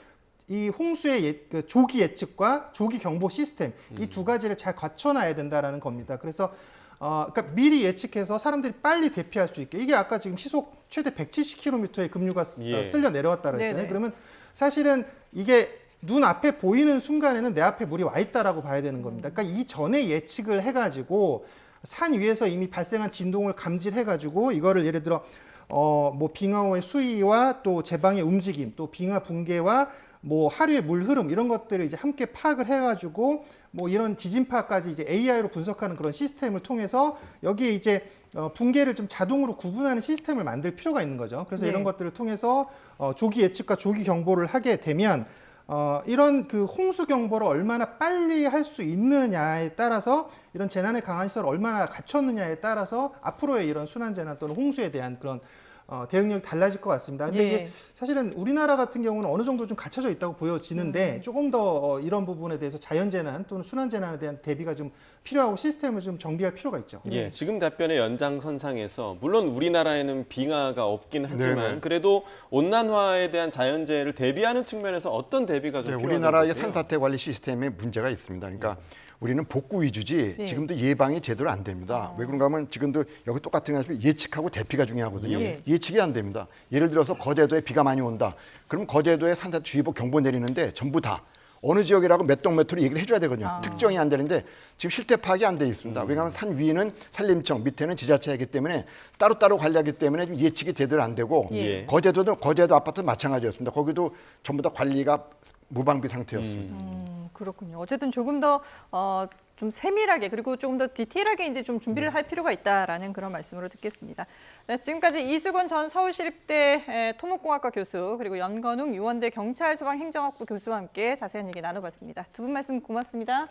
[SPEAKER 5] 이 홍수의 그 조기 예측과 조기 경보 시스템 이 두 가지를 잘 갖춰놔야 된다라는 겁니다. 그래서 그러니까 미리 예측해서 사람들이 빨리 대피할 수 있게 이게 아까 지금 시속 최대 170km의 급류가
[SPEAKER 2] 예.
[SPEAKER 5] 쓸려 내려왔다 그랬잖아요.
[SPEAKER 1] 네네.
[SPEAKER 5] 그러면 사실은 이게 눈 앞에 보이는 순간에는 내 앞에 물이 와 있다라고 봐야 되는 겁니다. 그러니까 이 전에 예측을 해가지고 산 위에서 이미 발생한 진동을 감지해가지고 이거를 예를 들어 뭐 빙하호의 수위와 또 제방의 움직임, 또 빙하 붕괴와 뭐 하류의 물 흐름 이런 것들을 이제 함께 파악을 해가지고 뭐 이런 지진파까지 이제 AI로 분석하는 그런 시스템을 통해서 여기에 이제 붕괴를 좀 자동으로 구분하는 시스템을 만들 필요가 있는 거죠. 그래서
[SPEAKER 1] 네.
[SPEAKER 5] 이런 것들을 통해서 조기 예측과 조기 경보를 하게 되면 이런 그 홍수 경보를 얼마나 빨리 할 수 있느냐에 따라서 이런 재난에 강한 시설을 얼마나 갖췄느냐에 따라서 앞으로의 이런 순환 재난 또는 홍수에 대한 그런 대응력이 달라질 것 같습니다. 근데
[SPEAKER 1] 네.
[SPEAKER 5] 이게 사실은 우리나라 같은 경우는 어느 정도 좀 갖춰져 있다고 보여지는데 조금 더 이런 부분에 대해서 자연재난 또는 순환재난에 대한 대비가 좀 필요하고 시스템을 좀 정비할 필요가 있죠.
[SPEAKER 2] 예, 지금 답변의 연장선상에서 물론 우리나라에는 빙하가 없긴 하지만
[SPEAKER 4] 네네.
[SPEAKER 2] 그래도 온난화에 대한 자연재해를 대비하는 측면에서 어떤 대비가 좀
[SPEAKER 4] 네,
[SPEAKER 2] 필요하다고
[SPEAKER 4] 우리나라의
[SPEAKER 2] 보세요?
[SPEAKER 4] 산사태 관리 시스템에 문제가 있습니다. 그러니까 우리는 복구 위주지
[SPEAKER 1] 네.
[SPEAKER 4] 지금도 예방이 제대로 안 됩니다. 왜 그런가 하면 지금도 여기 똑같은 게 예측하고 대피가 중요하거든요.
[SPEAKER 1] 예.
[SPEAKER 4] 예측이 안 됩니다. 예를 들어서 거제도에 비가 많이 온다. 그럼 거제도에 산사태주의보 경보 내리는데 전부 다 어느 지역이라고 몇 동 몇호로 얘기를 해줘야 되거든요. 특정이 안 되는데 지금 실태 파악이 안 돼 있습니다. 왜냐하면 산 위에는 산림청, 밑에는 지자체이기 때문에 따로따로 관리하기 때문에 좀 예측이 제대로 안 되고
[SPEAKER 2] 예.
[SPEAKER 4] 거제도 아파트 마찬가지였습니다. 거기도 전부 다 관리가 무방비 상태였습니다.
[SPEAKER 1] 그렇군요. 어쨌든 조금 더 좀 세밀하게 그리고 조금 더 디테일하게 이제 좀 준비를 할 필요가 있다라는 그런 말씀으로 듣겠습니다. 네, 지금까지 이수건 전 서울시립대 토목공학과 교수 그리고 연건웅 유원대 경찰소방행정학부 교수와 함께 자세한 얘기 나눠봤습니다. 두 분 말씀 고맙습니다.